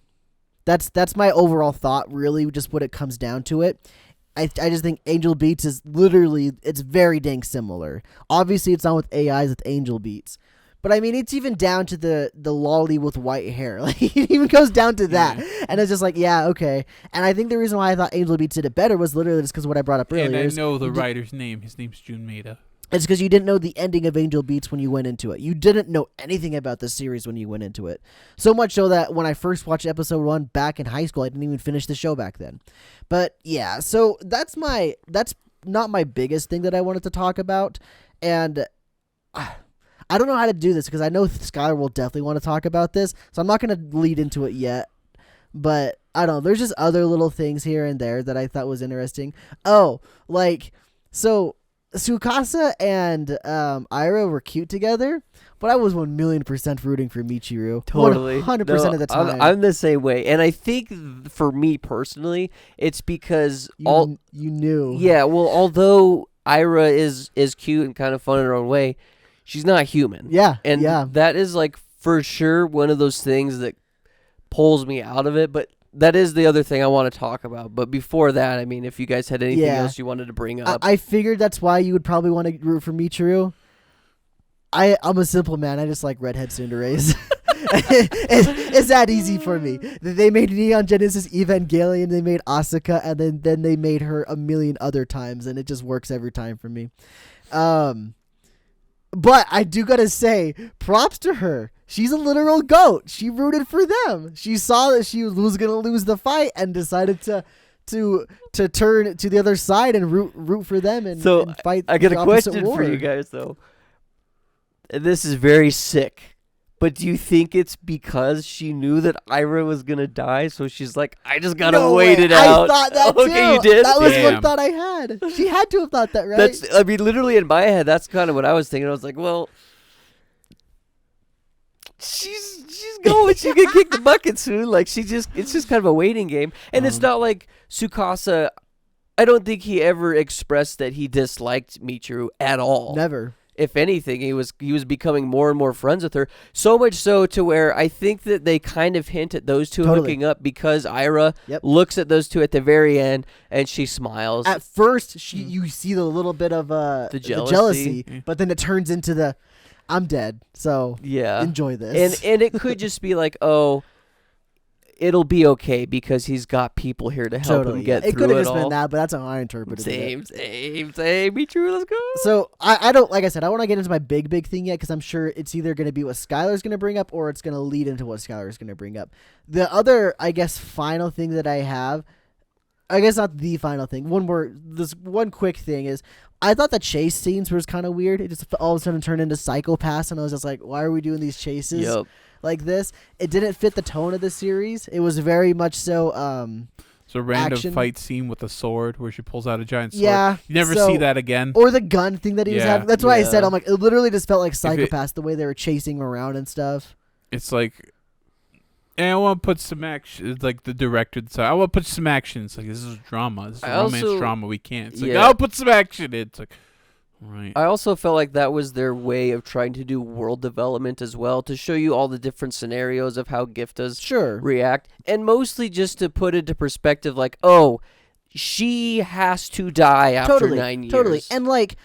[SPEAKER 2] That's my overall thought, really, just what it comes down to it. I just think Angel Beats is literally, it's very dang similar. Obviously, it's not with AIs with Angel Beats. But, I mean, it's even down to the lolly with white hair. Like, it even goes down to that. Yeah. And it's just like, yeah, okay. And I think the reason why I thought Angel Beats did it better was literally just because of what I brought up earlier.
[SPEAKER 3] And I know the writer's name. His name's Jun Maeda.
[SPEAKER 2] It's because you didn't know the ending of Angel Beats when you went into it. You didn't know anything about the series when you went into it. So much so that when I first watched episode 1 back in high school, I didn't even finish the show back then. But yeah, so that's not my biggest thing that I wanted to talk about. And I don't know how to do this because I know Skylar will definitely want to talk about this. So I'm not going to lead into it yet. But I don't know. There's just other little things here and there that I thought was interesting. Oh, like, so Tsukasa and Ira were cute together, but I was 1,000,000% rooting for Michiru.
[SPEAKER 1] Totally.
[SPEAKER 2] 100% of the time.
[SPEAKER 1] I'm the same way. And I think for me personally, it's because
[SPEAKER 2] you knew.
[SPEAKER 1] Yeah, well, although Ira is cute and kind of fun in her own way, she's not human.
[SPEAKER 2] Yeah.
[SPEAKER 1] And that is like for sure one of those things that pulls me out of it, but that is the other thing I want to talk about. But before that, I mean, if you guys had anything else you wanted to bring up.
[SPEAKER 2] I figured that's why you would probably want to root for Michiru. I'm a simple man. I just like redhead tsunderes. it's that easy for me. They made Neon Genesis Evangelion, they made Asuka, and then they made her a million other times, and it just works every time for me. But I do gotta say, props to her. She's a literal goat. She rooted for them. She saw that she was gonna lose the fight and decided to turn to the other side and root for them and fight.
[SPEAKER 1] I got a question
[SPEAKER 2] war.
[SPEAKER 1] for you guys though. And this is very sick. But do you think it's because she knew that Ira was gonna die, so she's like, I just gotta wait it out?
[SPEAKER 2] I thought that too.
[SPEAKER 1] Okay, you did?
[SPEAKER 2] That was one thought I had. She had to have thought that, right?
[SPEAKER 1] I mean, literally in my head, that's kind of what I was thinking. I was like, well, she's going. She can kick the bucket soon. Like it's just kind of a waiting game, and it's not like Tsukasa. I don't think he ever expressed that he disliked Michiru at all.
[SPEAKER 2] Never.
[SPEAKER 1] If anything, he was becoming more and more friends with her. So much so to where I think that they kind of hint at those two hooking up because Ira looks at those two at the very end and she smiles.
[SPEAKER 2] At first, you see the little bit of the jealousy, but then it turns into the I'm dead. So enjoy this.
[SPEAKER 1] And it could just be like, oh, it'll be okay because he's got people here to help him get through it all. It
[SPEAKER 2] could have just been that, but that's how I interpreted it.
[SPEAKER 1] Same. Me true. Let's go.
[SPEAKER 2] So I don't, like I said, I don't want to get into my big thing yet because I'm sure it's either going to be what Skylar's going to bring up or it's going to lead into what Skylar's going to bring up. The other, I guess, final thing that I have, I guess not the final thing. This one quick thing is, I thought the chase scenes was kind of weird. It just all of a sudden turned into Psycho-Pass, and I was just like, why are we doing these chases like this? It didn't fit the tone of the series. It was very much so
[SPEAKER 3] it's a random
[SPEAKER 2] action
[SPEAKER 3] fight scene with a sword where she pulls out a giant sword.
[SPEAKER 2] Yeah.
[SPEAKER 3] You never see that again.
[SPEAKER 2] Or the gun thing that he was having. That's why I said, I'm like, it literally just felt like Psycho-Pass, the way they were chasing him around and stuff.
[SPEAKER 3] It's like, I want to put some action. It's like the director decided, I want to put some action. It's like, this is drama. This is romance drama. We can't. It's like, I'll put some action in. It's like, Right.
[SPEAKER 1] I also felt like that was their way of trying to do world development as well, to show you all the different scenarios of how Giftas
[SPEAKER 2] Sure.
[SPEAKER 1] react, and mostly just to put into perspective, like, oh, she has to die after 9 years.
[SPEAKER 2] Totally. And like,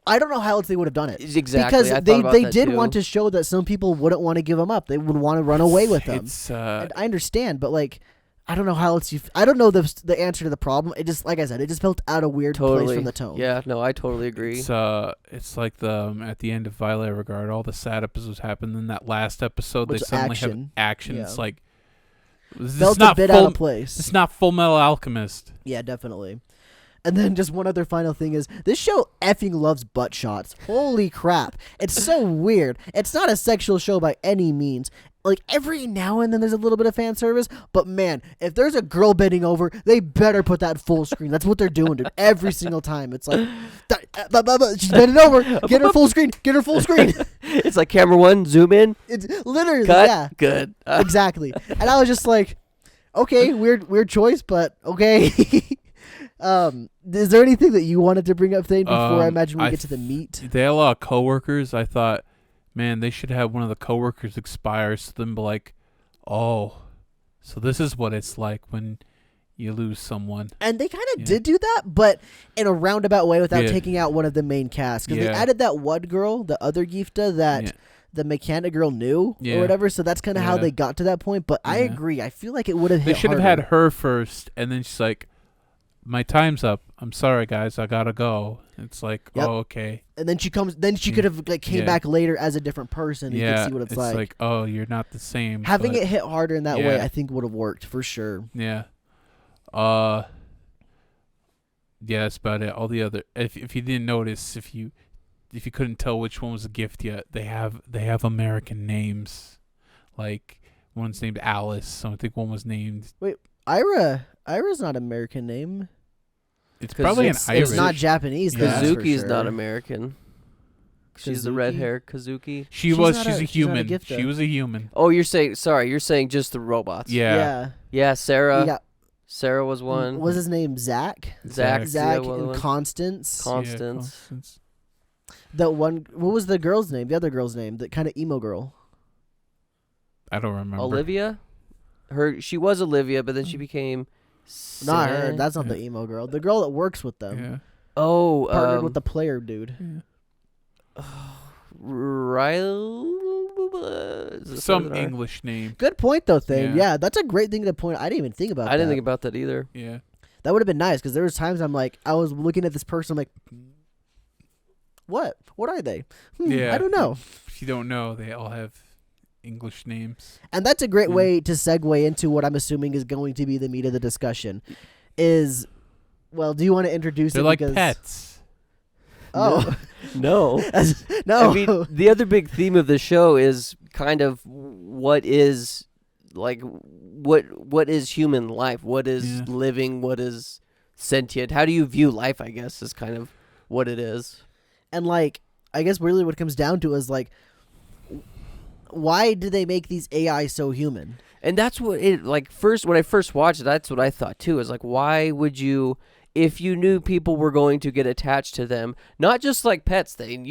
[SPEAKER 2] I don't know how else they would have done it.
[SPEAKER 1] Exactly.
[SPEAKER 2] Because
[SPEAKER 1] I
[SPEAKER 2] they
[SPEAKER 1] thought about that
[SPEAKER 2] did
[SPEAKER 1] too.
[SPEAKER 2] want to show that some people wouldn't want to give them up. They would want to run away with them.
[SPEAKER 3] It's
[SPEAKER 2] And I understand, but like, I don't know how else I don't know the answer to the problem. It just, like I said, it just felt out of weird place from the tone.
[SPEAKER 1] Yeah, no, I totally agree.
[SPEAKER 3] it's like the at the end of Violet Evergarden, all the sad episodes happen. Then that last episode,
[SPEAKER 2] Which
[SPEAKER 3] they suddenly have
[SPEAKER 2] action.
[SPEAKER 3] action.
[SPEAKER 2] Yeah.
[SPEAKER 3] It's like this
[SPEAKER 2] Felt
[SPEAKER 3] is not
[SPEAKER 2] a bit
[SPEAKER 3] full,
[SPEAKER 2] out of place.
[SPEAKER 3] It's not Full Metal Alchemist.
[SPEAKER 2] Yeah, definitely. And then just one other final thing is, this show effing loves butt shots. Holy crap. It's so weird. It's not a sexual show by any means. Like, every now and then there's a little bit of fan service, but man, if there's a girl bending over, they better put that full screen. That's what they're doing, dude. Every single time. It's like, she's bending over. Get her full screen. Get her full screen.
[SPEAKER 1] It's like camera one, zoom in,
[SPEAKER 2] It's literally,
[SPEAKER 1] cut,
[SPEAKER 2] yeah.
[SPEAKER 1] good.
[SPEAKER 2] Exactly. And I was just like, okay, weird choice, but okay. Is there anything that you wanted to bring up, Thane, before I imagine we get to the meat?
[SPEAKER 3] They had a lot of coworkers. I thought, man, they should have one of the coworkers expire, so then be like, oh, so this is what it's like when you lose someone.
[SPEAKER 2] And they kind of did do that, but in a roundabout way without
[SPEAKER 3] Yeah.
[SPEAKER 2] taking out one of the main cast. Because they
[SPEAKER 3] Yeah.
[SPEAKER 2] added that one girl, the other Gifta, that the mechanic girl knew
[SPEAKER 3] Yeah.
[SPEAKER 2] or whatever. So that's kind of how
[SPEAKER 3] Yeah.
[SPEAKER 2] they got to that point. But I
[SPEAKER 3] Yeah.
[SPEAKER 2] agree. I feel like it would have hit
[SPEAKER 3] They should have
[SPEAKER 2] harder.
[SPEAKER 3] had her first, and then she's like, my time's up. I'm sorry, guys. I gotta go. It's like,
[SPEAKER 2] Yep.
[SPEAKER 3] oh, okay.
[SPEAKER 2] And then she comes. Then she
[SPEAKER 3] Yeah.
[SPEAKER 2] could have like came
[SPEAKER 3] Yeah.
[SPEAKER 2] back later as a different person. And you
[SPEAKER 3] Yeah,
[SPEAKER 2] could see what it's,
[SPEAKER 3] it's
[SPEAKER 2] like.
[SPEAKER 3] like, oh, you're not the same.
[SPEAKER 2] Having
[SPEAKER 3] but-
[SPEAKER 2] it hit harder in that way,
[SPEAKER 3] Yeah.
[SPEAKER 2] I think would have worked for sure.
[SPEAKER 3] Yeah. Yeah, that's about it. All the other, if you didn't notice, if you couldn't tell which one was a gift yet, they have American names. Like one's named Alice, so I think one was named.
[SPEAKER 2] Ira's not an American name.
[SPEAKER 3] It's
[SPEAKER 1] 'Cause
[SPEAKER 3] probably
[SPEAKER 1] it's
[SPEAKER 3] an Irish.
[SPEAKER 2] It's not Japanese.
[SPEAKER 3] Yeah.
[SPEAKER 2] that's for
[SPEAKER 1] Kazuki's
[SPEAKER 2] sure.
[SPEAKER 1] not American. She's the red
[SPEAKER 2] Kazuki?
[SPEAKER 1] hair Kazuki.
[SPEAKER 3] She's
[SPEAKER 2] not
[SPEAKER 3] a
[SPEAKER 2] she's not a
[SPEAKER 3] human.
[SPEAKER 2] Gifta.
[SPEAKER 3] She was a human.
[SPEAKER 1] Oh, you're saying just the robots.
[SPEAKER 3] Yeah.
[SPEAKER 1] Yeah,
[SPEAKER 2] We
[SPEAKER 1] Sarah.
[SPEAKER 2] got-
[SPEAKER 1] Sarah was one.
[SPEAKER 2] What was his name? Zach.
[SPEAKER 1] Zach.
[SPEAKER 2] Zach
[SPEAKER 1] yeah, one
[SPEAKER 2] and
[SPEAKER 1] one.
[SPEAKER 2] Constance.
[SPEAKER 1] Constance.
[SPEAKER 2] The one. What was the girl's name? The other girl's name. The kind of emo girl.
[SPEAKER 3] I don't remember.
[SPEAKER 1] Olivia. She was Olivia, but then she became.
[SPEAKER 2] Not her.
[SPEAKER 1] Sam-
[SPEAKER 2] That's not the emo girl. The girl that works with them.
[SPEAKER 3] Yeah.
[SPEAKER 1] Oh,
[SPEAKER 2] Partnered with the player dude.
[SPEAKER 3] Yeah.
[SPEAKER 1] Riley.
[SPEAKER 3] Some English name.
[SPEAKER 2] Good point though, Thane.
[SPEAKER 3] Yeah.
[SPEAKER 2] Yeah, that's a great thing to point. I didn't even think about.
[SPEAKER 1] I didn't
[SPEAKER 2] that.
[SPEAKER 1] think about that either.
[SPEAKER 3] Yeah.
[SPEAKER 2] That would have been nice because there was times I'm like, I was looking at this person, I'm like, what? What are they?
[SPEAKER 3] Yeah.
[SPEAKER 2] I don't know.
[SPEAKER 3] If you don't know, they all have English names.
[SPEAKER 2] And that's a great
[SPEAKER 3] Mm.
[SPEAKER 2] way to segue into what I'm assuming is going to be the meat of the discussion. Is, well, do you want to introduce
[SPEAKER 3] They're
[SPEAKER 2] it?
[SPEAKER 3] like
[SPEAKER 2] because,
[SPEAKER 3] pets.
[SPEAKER 2] Oh
[SPEAKER 1] No.
[SPEAKER 2] no!
[SPEAKER 1] I mean, the other big theme of the show is kind of what is human life? What is
[SPEAKER 3] Yeah.
[SPEAKER 1] living? What is sentient? How do you view life, I guess, is kind of what it is.
[SPEAKER 2] And like, I guess really what it comes down to is like, why do they make these AI so human?
[SPEAKER 1] And that's what it like first when I first watched it, that's what I thought too. Is like, why would you, if you knew people were going to get attached to them, not just like pets thing,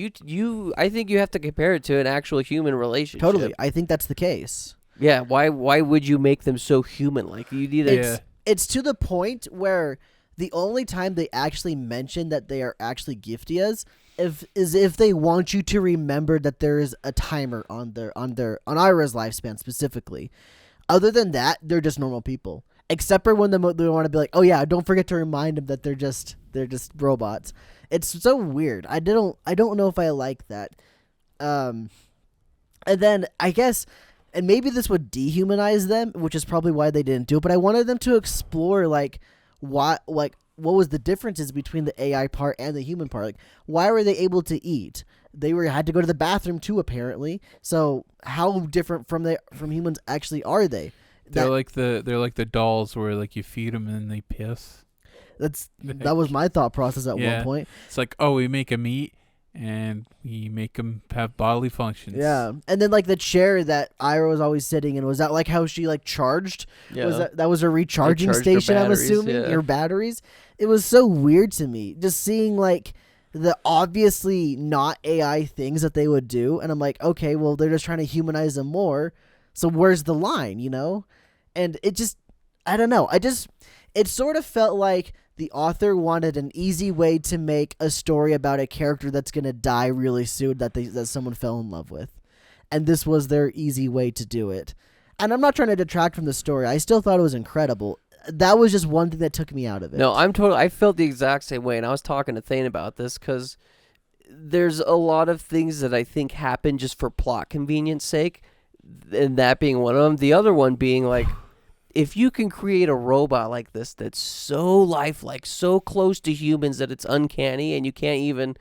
[SPEAKER 1] I think you have to compare it to an actual human relationship.
[SPEAKER 2] Totally, I think that's the case.
[SPEAKER 1] Yeah, why would you make them so human? Like you need
[SPEAKER 3] Yeah.
[SPEAKER 2] It's to the point where the only time they actually mention that they are actually Giftias is if they want you to remember that there is a timer on Ira's lifespan specifically. Other than that, they're just normal people. Except for when they want to be like, oh yeah, don't forget to remind them that they're just robots. It's so weird. I don't know if I like that. And then I guess, and maybe this would dehumanize them, which is probably why they didn't do it. But I wanted them to explore what was the differences between the AI part and the human part. Like, why were they able to eat? They had to go to the bathroom too, apparently. So how different from humans actually are they?
[SPEAKER 3] They're like the dolls where like you feed them and then they piss.
[SPEAKER 2] That was my thought process at
[SPEAKER 3] Yeah.
[SPEAKER 2] one point.
[SPEAKER 3] It's like, oh, we make them eat and we make them have bodily functions.
[SPEAKER 2] Yeah, and then like the chair that Ira was always sitting in, was that like how she like charged?
[SPEAKER 1] Yeah.
[SPEAKER 2] Was that was a recharging
[SPEAKER 1] Recharged her
[SPEAKER 2] station? I'm
[SPEAKER 1] batteries,
[SPEAKER 2] assuming
[SPEAKER 1] yeah.
[SPEAKER 2] your batteries. It was so weird to me just seeing like the obviously not AI things that they would do, and I'm like, okay, well, they're just trying to humanize them more. So where's the line, you know? And it just, I don't know. It sort of felt like the author wanted an easy way to make a story about a character that's gonna die really soon that someone fell in love with, and this was their easy way to do it. And I'm not trying to detract from the story. I still thought it was incredible. That was just one thing that took me out of it.
[SPEAKER 1] No, I felt the exact same way, and I was talking to Thane about this because there's a lot of things that I think happen just for plot convenience sake, and that being one of them. The other one being like, if you can create a robot like this that's so lifelike, so close to humans that it's uncanny, and you can't even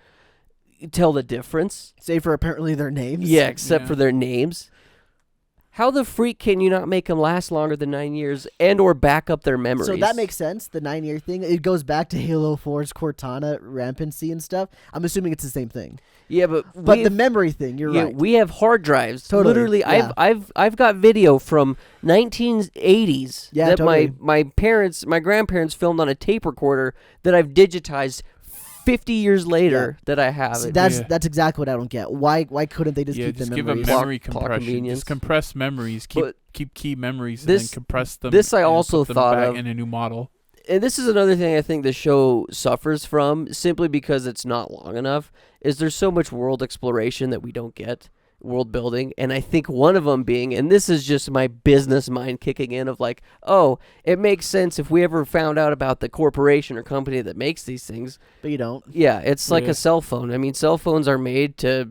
[SPEAKER 1] tell the difference.
[SPEAKER 2] Save for apparently their names.
[SPEAKER 1] Yeah, except for their names. How the freak can you not make them last longer than 9 years and or back up their memories?
[SPEAKER 2] So that makes sense, the 9-year thing. It goes back to Halo 4's Cortana rampancy and stuff. I'm assuming it's the same thing.
[SPEAKER 1] Yeah, but
[SPEAKER 2] the memory thing, you're right.
[SPEAKER 1] We have hard drives.
[SPEAKER 2] Totally.
[SPEAKER 1] Literally,
[SPEAKER 2] Yeah.
[SPEAKER 1] I've got video from 1980s that
[SPEAKER 2] totally.
[SPEAKER 1] my grandparents filmed on a tape recorder that I've digitized 50 years later that I have
[SPEAKER 2] See,
[SPEAKER 1] it.
[SPEAKER 2] that's exactly what I don't get. Why couldn't they just keep the
[SPEAKER 3] just give a
[SPEAKER 2] memories?
[SPEAKER 3] memory
[SPEAKER 1] Plot
[SPEAKER 3] compression.
[SPEAKER 1] convenience.
[SPEAKER 3] Just compress memories. Keep key memories and
[SPEAKER 1] This-
[SPEAKER 3] then compress them.
[SPEAKER 1] this I
[SPEAKER 3] and
[SPEAKER 1] also
[SPEAKER 3] put them
[SPEAKER 1] thought
[SPEAKER 3] back
[SPEAKER 1] of.
[SPEAKER 3] in a new model.
[SPEAKER 1] And this is another thing I think the show suffers from simply because it's not long enough, is there's so much world exploration that we don't get, world building. And I think one of them being, and this is just my business mind kicking in of like, oh, it makes sense if we ever found out about the corporation or company that makes these things.
[SPEAKER 2] But you don't.
[SPEAKER 1] Yeah, it's like
[SPEAKER 3] Yeah.
[SPEAKER 1] a cell phone. I mean, cell phones are made to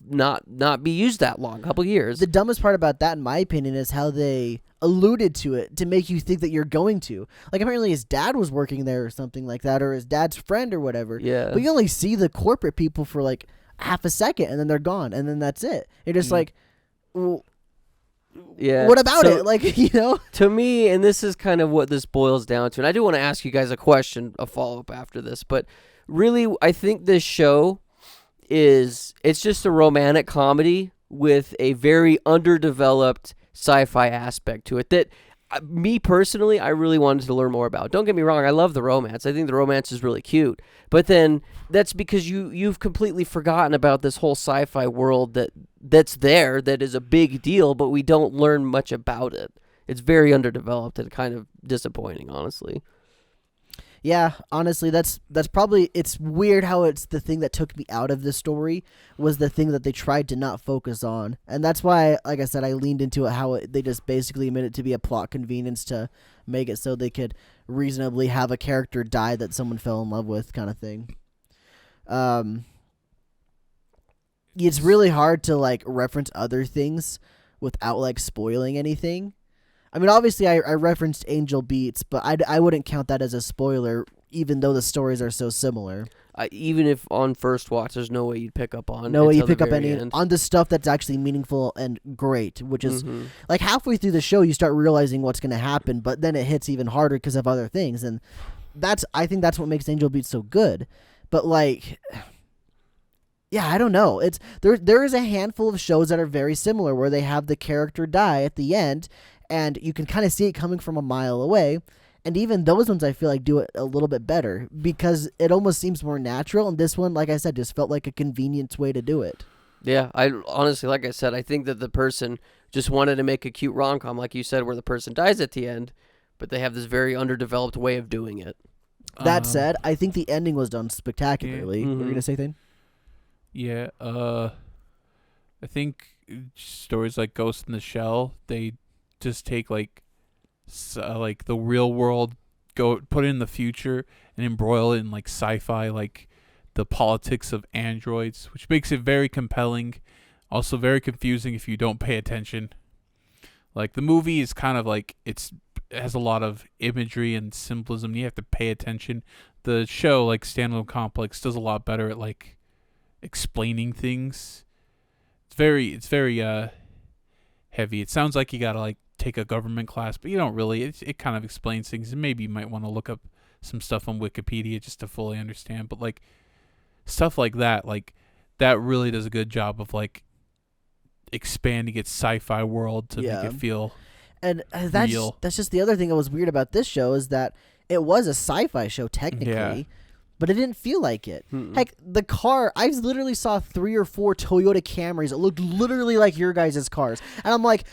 [SPEAKER 1] not be used that long, a couple years.
[SPEAKER 2] The dumbest part about that, in my opinion, is how they alluded to it to make you think that you're going to. Like, apparently his dad was working there or something like that, or his dad's friend or whatever.
[SPEAKER 1] Yeah.
[SPEAKER 2] But you only see the corporate people for like half a second, and then they're gone, and then that's it. You're just like, well,
[SPEAKER 1] Yeah.
[SPEAKER 2] what about
[SPEAKER 1] So-
[SPEAKER 2] it? Like, you know?
[SPEAKER 1] To me, and this is kind of what this boils down to, and I do want to ask you guys a question, a follow-up after this, but really, I think this show it's just a romantic comedy with a very underdeveloped sci-fi aspect to it that me personally, I really wanted to learn more about. Don't get me wrong, I love the romance. I think the romance is really cute. But then that's because you've completely forgotten about this whole sci-fi world that's there, that is a big deal, but we don't learn much about it. It's very underdeveloped and kind of disappointing, honestly.
[SPEAKER 2] Yeah, honestly, that's probably, it's weird how it's the thing that took me out of the story was the thing that they tried to not focus on. And that's why, like I said, I leaned into it, how they just basically made it to be a plot convenience to make it so they could reasonably have a character die that someone fell in love with, kind of thing. It's really hard to like reference other things without like spoiling anything. I mean, obviously, I referenced Angel Beats, but I wouldn't count that as a spoiler, even though the stories are so similar.
[SPEAKER 1] Even if on first watch, there's no way you'd pick up on.
[SPEAKER 2] No way you
[SPEAKER 1] until the
[SPEAKER 2] pick up
[SPEAKER 1] very
[SPEAKER 2] any
[SPEAKER 1] end.
[SPEAKER 2] on the stuff that's actually meaningful and great, which is
[SPEAKER 1] Mhm.
[SPEAKER 2] like halfway through the show, you start realizing what's going to happen, but then it hits even harder because of other things, and I think that's what makes Angel Beats so good. But like, yeah, I don't know. It's there is a handful of shows that are very similar where they have the character die at the end, and you can kind of see it coming from a mile away. And even those ones I feel like do it a little bit better because it almost seems more natural. And this one, like I said, just felt like a convenient way to do it.
[SPEAKER 1] Yeah, I honestly, like I said, I think that the person just wanted to make a cute rom-com, like you said, where the person dies at the end, but they have this very underdeveloped way of doing it.
[SPEAKER 2] That said, I think the ending was done spectacularly.
[SPEAKER 1] Yeah.
[SPEAKER 2] Were you
[SPEAKER 1] Mhm.
[SPEAKER 2] gonna say thing?
[SPEAKER 3] Yeah, I think stories like Ghost in the Shell, they just take like the real world, put it in the future and embroil it in like sci-fi, like the politics of androids, which makes it very compelling, also very confusing if you don't pay attention. Like the movie is kind of like it has a lot of imagery and symbolism. And you have to pay attention. The show, like Standalone Complex, does a lot better at like explaining things. It's very heavy. It sounds like you gotta like take a government class, but you don't really. It kind of explains things, and maybe you might want to look up some stuff on Wikipedia just to fully understand. But like stuff like that really does a good job of like expanding its sci-fi world to
[SPEAKER 2] Yeah.
[SPEAKER 3] make it feel
[SPEAKER 2] And
[SPEAKER 3] real.
[SPEAKER 2] that's just the other thing that was weird about this show is that it was a sci-fi show technically, but it didn't feel like it.
[SPEAKER 1] Mm-mm.
[SPEAKER 2] Heck, the car, I literally saw 3 or 4 Toyota Camrys that looked literally like your guys' cars. And I'm like,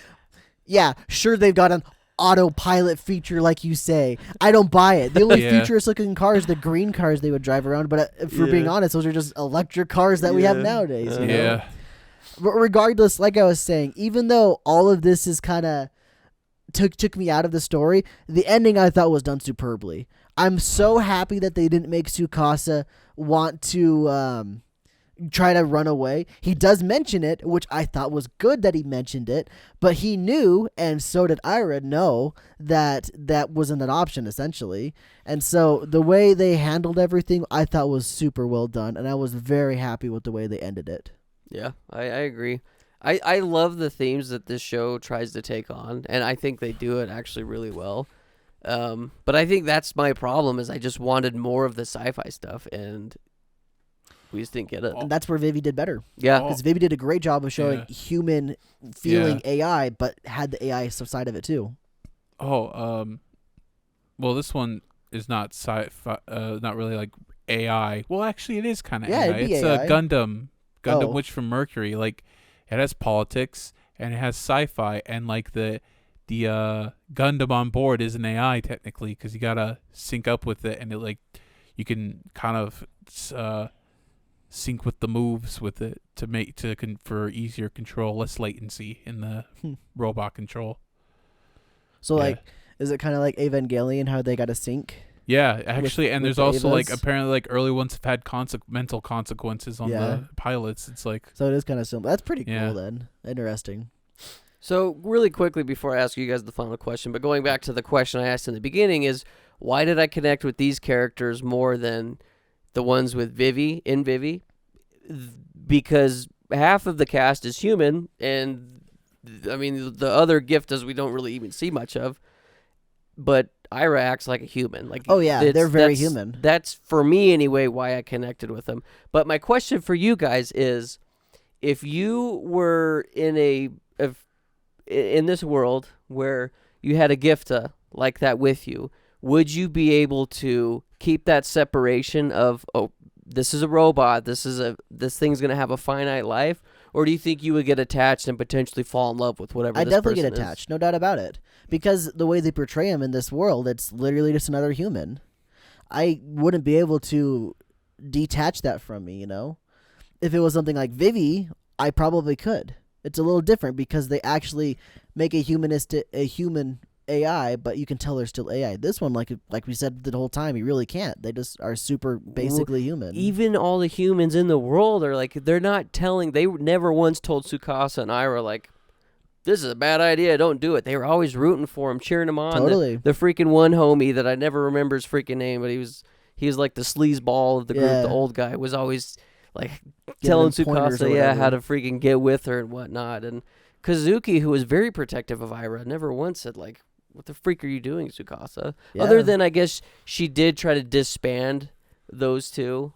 [SPEAKER 2] yeah, sure, they've got an autopilot feature like you say. I don't buy it. The only
[SPEAKER 3] Yeah.
[SPEAKER 2] futurist looking cars, the green cars they would drive around. But for being honest, those are just electric cars that we have nowadays. You know?
[SPEAKER 3] Yeah.
[SPEAKER 2] But regardless, like I was saying, even though all of this is kind of took me out of the story, the ending I thought was done superbly. I'm so happy that they didn't make Tsukasa want to try to run away. He does mention it, which I thought was good that he mentioned it, but he knew, and so did Ira, know that that wasn't an option, essentially. And so the way they handled everything, I thought was super well done, and I was very happy with the way they ended it.
[SPEAKER 1] Yeah, I agree. I love the themes that this show tries to take on, and I think they do it actually really well. But I think that's my problem is I just wanted more of the sci-fi stuff, and we just didn't get it.
[SPEAKER 2] And that's where Vivi did better.
[SPEAKER 1] Yeah.
[SPEAKER 2] Because Vivi did a great job of showing human feeling AI, but had the AI side of it too.
[SPEAKER 3] Well, this one is not sci-fi, not really like AI. Well, actually, it is kind of
[SPEAKER 2] Yeah,
[SPEAKER 3] AI.
[SPEAKER 2] it'd be
[SPEAKER 3] It's
[SPEAKER 2] AI.
[SPEAKER 3] a Gundam
[SPEAKER 2] Oh.
[SPEAKER 3] Witch from Mercury. Like, it has politics and it has sci-fi, and like the Gundam on board is an AI technically because you gotta sync up with it, and it like you can kind of sync with the moves with it for easier control, less latency in the robot control.
[SPEAKER 2] So,
[SPEAKER 3] Yeah.
[SPEAKER 2] like, is it kind of like Evangelion, how they got to sync?
[SPEAKER 3] Yeah, actually, and
[SPEAKER 2] with
[SPEAKER 3] there's
[SPEAKER 2] the
[SPEAKER 3] also like
[SPEAKER 2] Avas?
[SPEAKER 3] apparently like early ones have had mental consequences on
[SPEAKER 2] Yeah.
[SPEAKER 3] the pilots. It's like
[SPEAKER 2] So it is kind of similar. That's pretty cool
[SPEAKER 3] Yeah.
[SPEAKER 2] then. Interesting.
[SPEAKER 1] So really quickly before I ask you guys the final question, but going back to the question I asked in the beginning is why did I connect with these characters more than the ones with Vivi? Because half of the cast is human, and I mean the other gift is we don't really even see much of. But Ira acts like a human. Like,
[SPEAKER 2] Oh, yeah, they're very
[SPEAKER 1] that's-
[SPEAKER 2] human.
[SPEAKER 1] That's for me anyway why I connected with them. But my question for you guys is, if you were in this world where you had a gifta like that with you, would you be able to keep that separation of, oh, this is a robot, this thing's gonna have a finite life, or do you think you would get attached and potentially fall in love with whatever?
[SPEAKER 2] I
[SPEAKER 1] this
[SPEAKER 2] definitely get
[SPEAKER 1] person is?
[SPEAKER 2] attached, no doubt about it. Because the way they portray him in this world, it's literally just another human. I wouldn't be able to detach that from me, you know? If it was something like Vivi, I probably could. It's a little different because they actually make a human AI, but you can tell they're still AI. This one, like we said the whole time, you really can't. They just are super basically human.
[SPEAKER 1] Even all the humans in the world are like, they're not telling. They never once told Tsukasa and Ira like, this is a bad idea, don't do it. They were always rooting for him, cheering him on.
[SPEAKER 2] Totally.
[SPEAKER 1] The freaking one homie that I never remember his freaking name, but he was like the sleazeball of the group.
[SPEAKER 2] Yeah.
[SPEAKER 1] The old guy was always like
[SPEAKER 2] Giving
[SPEAKER 1] telling
[SPEAKER 2] him pointers or
[SPEAKER 1] Tsukasa, how
[SPEAKER 2] whatever.
[SPEAKER 1] to freaking get with her and whatnot. And Kazuki, who was very protective of Ira, never once said like, what the freak are you doing, Tsukasa?
[SPEAKER 2] Yeah.
[SPEAKER 1] Other than, I guess, she did try to disband those two.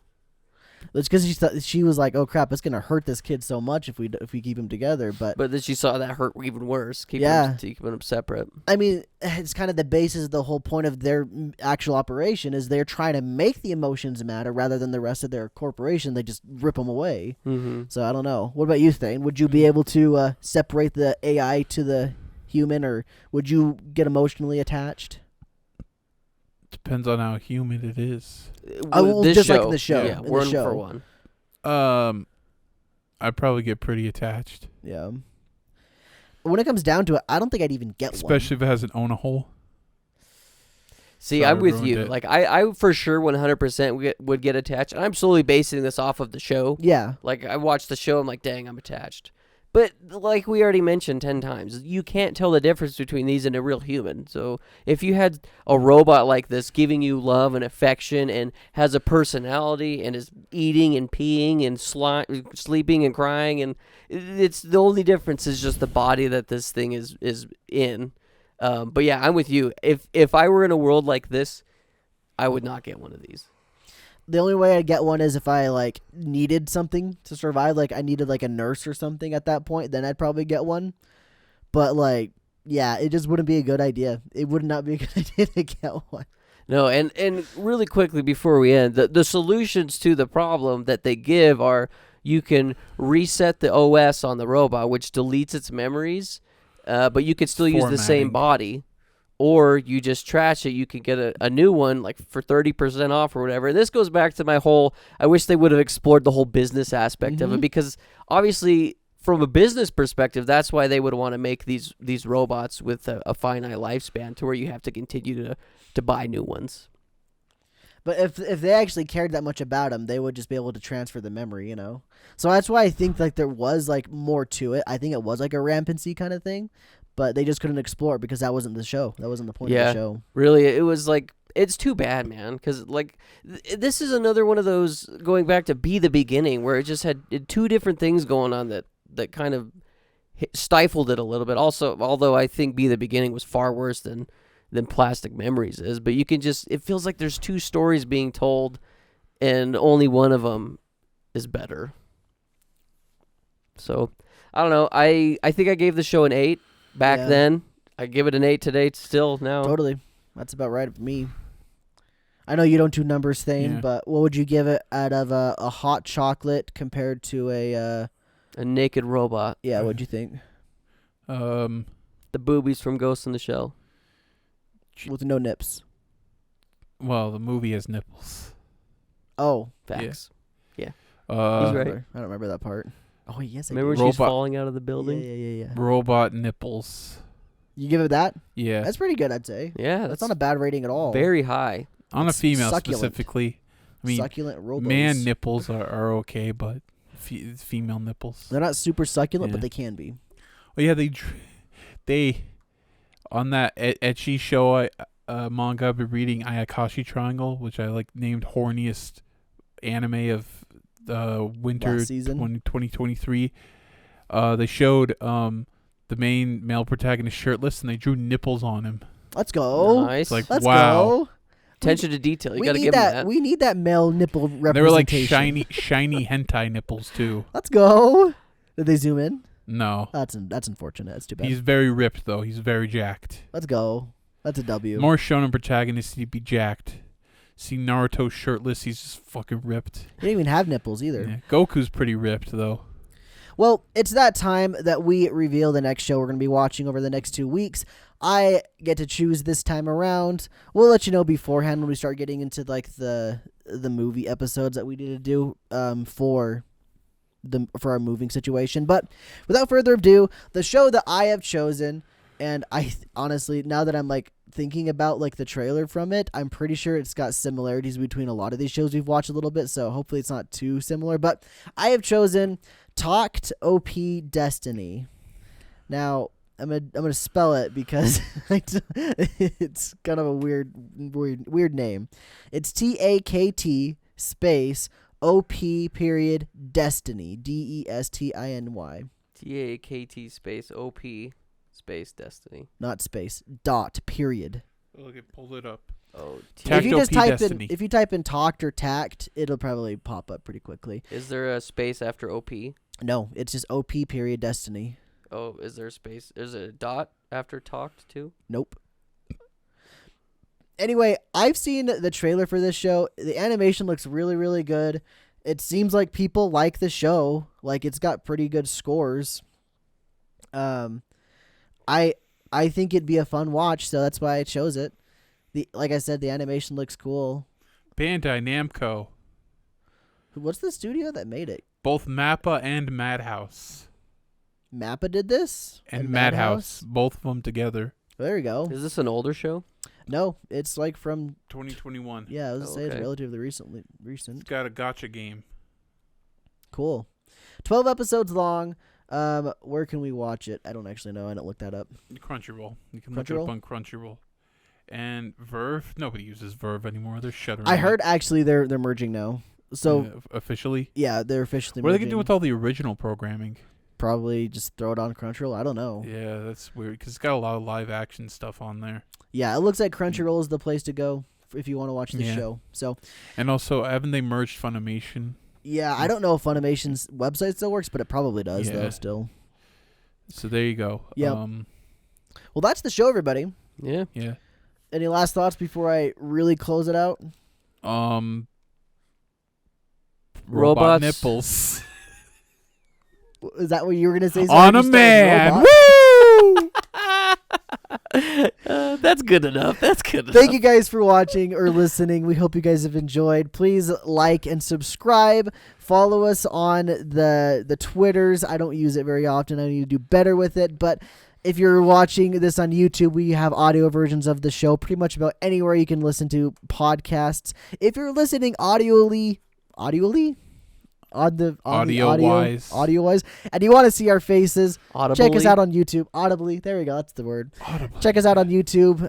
[SPEAKER 2] It's because she was like, "Oh crap, it's gonna hurt this kid so much if we keep him together." But
[SPEAKER 1] But then she saw that hurt even worse, keeping them separate.
[SPEAKER 2] I mean, it's kind of the basis of the whole point of their actual operation is they're trying to make the emotions matter rather than the rest of their corporation. They just rip them away.
[SPEAKER 1] Mm-hmm.
[SPEAKER 2] So I don't know. What about you, Thane? Would you be able to separate the AI to the human, or would you get emotionally attached?
[SPEAKER 3] depends on how human it is.
[SPEAKER 2] Well,
[SPEAKER 1] This
[SPEAKER 2] just
[SPEAKER 1] show,
[SPEAKER 2] like in the show,
[SPEAKER 1] yeah,
[SPEAKER 2] in the
[SPEAKER 1] one
[SPEAKER 2] show.
[SPEAKER 1] for one.
[SPEAKER 3] I'd probably get pretty attached,
[SPEAKER 2] Yeah. When it comes down to it, I don't think I'd even get
[SPEAKER 3] especially if it has an own a hole.
[SPEAKER 1] See,
[SPEAKER 3] Sorry,
[SPEAKER 1] I'm with
[SPEAKER 3] ruined
[SPEAKER 1] you.
[SPEAKER 3] it.
[SPEAKER 1] Like, I for sure 100% would get attached. And I'm slowly basing this off of the show.
[SPEAKER 2] one. Yeah.
[SPEAKER 1] Like, I watched the show, I'm like, dang, I'm attached. But like we already mentioned 10 times, you can't tell the difference between these and a real human. So if you had a robot like this giving you love and affection and has a personality and is eating and peeing and sleeping and crying, and it's the only difference is just the body that this thing is in. But yeah, I'm with you. If I were in a world like this, I would not get one of these.
[SPEAKER 2] The only way I'd get one is if I like needed something to survive, like I needed like a nurse or something at that point, then I'd probably get one. But like, yeah, it just wouldn't be a good idea. It would not be a good idea to get one.
[SPEAKER 1] No, and really quickly before we end, the solutions to the problem that they give are you can reset the OS on the robot, which deletes its memories, but you could still use the same
[SPEAKER 3] Formatting.
[SPEAKER 1] body. Or you just trash it, you can get a new one like for 30% off or whatever. And this goes back to my whole, I wish they would have explored the whole business aspect of it, because obviously from a business perspective, that's why they would want to make these robots with a finite lifespan to where you have to continue to buy new ones.
[SPEAKER 2] But if they actually cared that much about them, they would just be able to transfer the memory, you know? So that's why I think like there was like more to it. I think it was like a rampancy kind of thing, but they just couldn't explore it because that wasn't the show. That wasn't the point of the show.
[SPEAKER 1] Really, it was like, it's too bad, man, because like this is another one of those, going back to Be the Beginning, where it just had two different things going on that kind of stifled it a little bit. Also, although I think Be the Beginning was far worse than Plastic Memories is, but you can just, it feels like there's two stories being told and only one of them is better. So I don't know, I think I gave the show an 8 back then. I give it an 8 today still now.
[SPEAKER 2] Totally. That's about right for me. I know you don't do numbers, Thane, but what would you give it out of a hot chocolate compared to a
[SPEAKER 1] naked robot?
[SPEAKER 2] Yeah, what'd you think?
[SPEAKER 3] The
[SPEAKER 1] boobies from Ghost in the Shell.
[SPEAKER 2] With no nips.
[SPEAKER 3] Well, the movie has nipples.
[SPEAKER 2] Oh.
[SPEAKER 1] Facts. Yeah.
[SPEAKER 2] He's right. I don't remember that part. Oh, yes, I
[SPEAKER 1] remember
[SPEAKER 2] do.
[SPEAKER 1] when she's falling out of the building?
[SPEAKER 2] Yeah.
[SPEAKER 3] Robot nipples.
[SPEAKER 2] You give it that?
[SPEAKER 3] Yeah.
[SPEAKER 2] That's pretty good, I'd say.
[SPEAKER 1] Yeah.
[SPEAKER 2] That's not a bad rating at all.
[SPEAKER 1] Very high.
[SPEAKER 3] On
[SPEAKER 2] It's
[SPEAKER 3] a female
[SPEAKER 2] succulent.
[SPEAKER 3] specifically. I mean,
[SPEAKER 2] succulent robots.
[SPEAKER 3] man nipples are okay, but female nipples.
[SPEAKER 2] They're not super succulent, but they can be.
[SPEAKER 3] Oh yeah, they on that ecchi show manga I've been reading, Ayakashi Triangle, which I like named horniest anime of the winter
[SPEAKER 2] Last season?
[SPEAKER 3] 2023. They showed the main male protagonist shirtless, and they drew nipples on him.
[SPEAKER 2] Let's go.
[SPEAKER 1] Nice.
[SPEAKER 3] It's like,
[SPEAKER 2] Let's
[SPEAKER 3] wow.
[SPEAKER 2] go.
[SPEAKER 1] Attention to detail. You
[SPEAKER 2] We
[SPEAKER 1] got to
[SPEAKER 2] need
[SPEAKER 1] give them that.
[SPEAKER 2] We need that male nipple representation.
[SPEAKER 3] They were like shiny hentai nipples too.
[SPEAKER 2] Let's go. Did they zoom in?
[SPEAKER 3] No.
[SPEAKER 2] That's unfortunate. That's too bad.
[SPEAKER 3] He's very ripped though. He's very jacked.
[SPEAKER 2] Let's go. That's a W.
[SPEAKER 3] More shonen protagonists need to be jacked. See Naruto shirtless, he's just fucking ripped.
[SPEAKER 2] He didn't even have nipples either.
[SPEAKER 3] Yeah. Goku's pretty ripped though.
[SPEAKER 2] Well, it's that time that we reveal the next show we're going to be watching over the next 2 weeks. I get to choose this time around. We'll let you know beforehand when we start getting into like the movie episodes that we need to do for our moving situation. But without further ado, the show that I have chosen, and I honestly, now that I'm like thinking about like the trailer from it, I'm pretty sure it's got similarities between a lot of these shows we've watched a little bit, so hopefully it's not too similar. But I have chosen Takt OP Destiny. Now, I'm gonna spell it because it's kind of a weird name. It's TAKT space OP period Destiny DESTINY.
[SPEAKER 1] TAKT space OP space Destiny.
[SPEAKER 2] Not space. Dot period.
[SPEAKER 3] Look, it pulled it up.
[SPEAKER 1] Oh,
[SPEAKER 3] Takt
[SPEAKER 2] If you just
[SPEAKER 3] OP
[SPEAKER 2] type
[SPEAKER 3] Destiny.
[SPEAKER 2] if you type in Takt or Tact, it'll probably pop up pretty quickly.
[SPEAKER 1] is there a space after OP?
[SPEAKER 2] No, it's just OP period Destiny.
[SPEAKER 1] Oh, is there a space? Is it a dot after talked to?
[SPEAKER 2] Nope. Anyway, I've seen the trailer for this show. The animation looks really, really good. It seems like people like the show. Like, it's got pretty good scores. I think it'd be a fun watch, so that's why I chose it. Like I said, the animation looks cool.
[SPEAKER 3] Bandai Namco.
[SPEAKER 2] What's the studio that made it?
[SPEAKER 3] Both Mappa and Madhouse.
[SPEAKER 2] Mappa did this?
[SPEAKER 3] And Madhouse. Both of them together.
[SPEAKER 2] There you go.
[SPEAKER 1] Is this an older show?
[SPEAKER 2] No, it's like from
[SPEAKER 3] 2021.
[SPEAKER 2] Yeah, I was gonna say it's
[SPEAKER 1] Okay.
[SPEAKER 2] relatively recent.
[SPEAKER 3] It's got a gotcha game.
[SPEAKER 2] Cool. 12 episodes long. Where can we watch it? I don't actually know. I didn't look that up.
[SPEAKER 3] Crunchyroll. You can look it
[SPEAKER 2] Crunchyroll?
[SPEAKER 3] up on Crunchyroll. And Verve. Nobody uses Verve anymore. They're shuttering.
[SPEAKER 2] I
[SPEAKER 3] it.
[SPEAKER 2] heard actually they're merging now. So
[SPEAKER 3] officially.
[SPEAKER 2] yeah, they're officially
[SPEAKER 3] What are they
[SPEAKER 2] merging.
[SPEAKER 3] gonna do with all the original programming?
[SPEAKER 2] Probably just throw it on Crunchyroll. I don't know.
[SPEAKER 3] Yeah, that's weird because it's got a lot of live action stuff on there.
[SPEAKER 2] Yeah, it looks like Crunchyroll is the place to go if you want to watch the
[SPEAKER 3] Yeah.
[SPEAKER 2] show. So
[SPEAKER 3] And also, haven't they merged Funimation?
[SPEAKER 2] yeah, I don't know if Funimation's website still works, but it probably does though.
[SPEAKER 3] Yeah.
[SPEAKER 2] Still.
[SPEAKER 3] So there you go.
[SPEAKER 2] Yep. Well, that's the show, everybody.
[SPEAKER 1] Yeah.
[SPEAKER 3] Yeah.
[SPEAKER 2] Any last thoughts before I really close it out?
[SPEAKER 3] Robot
[SPEAKER 1] Robots.
[SPEAKER 3] nipples
[SPEAKER 2] Is that what you were gonna say?
[SPEAKER 3] on a
[SPEAKER 2] Sorry, you started
[SPEAKER 3] man.
[SPEAKER 2] robot?
[SPEAKER 3] Woo!
[SPEAKER 1] That's good enough. That's good enough.
[SPEAKER 2] Thank you guys for watching or listening. We hope you guys have enjoyed. Please like and subscribe. Follow us on the Twitters. I don't use it very often. I need to do better with it. But if you're watching this on YouTube, we have audio versions of the show pretty much about anywhere you can listen to podcasts. If you're listening audio-wise, and you want to see our faces, check us out on YouTube. Audibly, there we go. That's the word. Check us out on YouTube.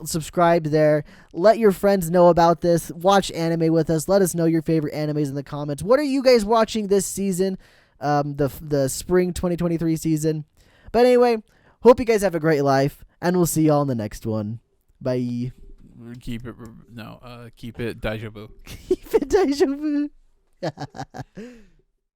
[SPEAKER 2] Subscribe there. Let your friends know about this. Watch anime with us. Let us know your favorite animes in the comments. What are you guys watching this season? The spring 2023 season. But anyway, hope you guys have a great life, and we'll see y'all in the next one. Bye.
[SPEAKER 3] Keep it Daijoubu.
[SPEAKER 2] Keep it Daijoubu.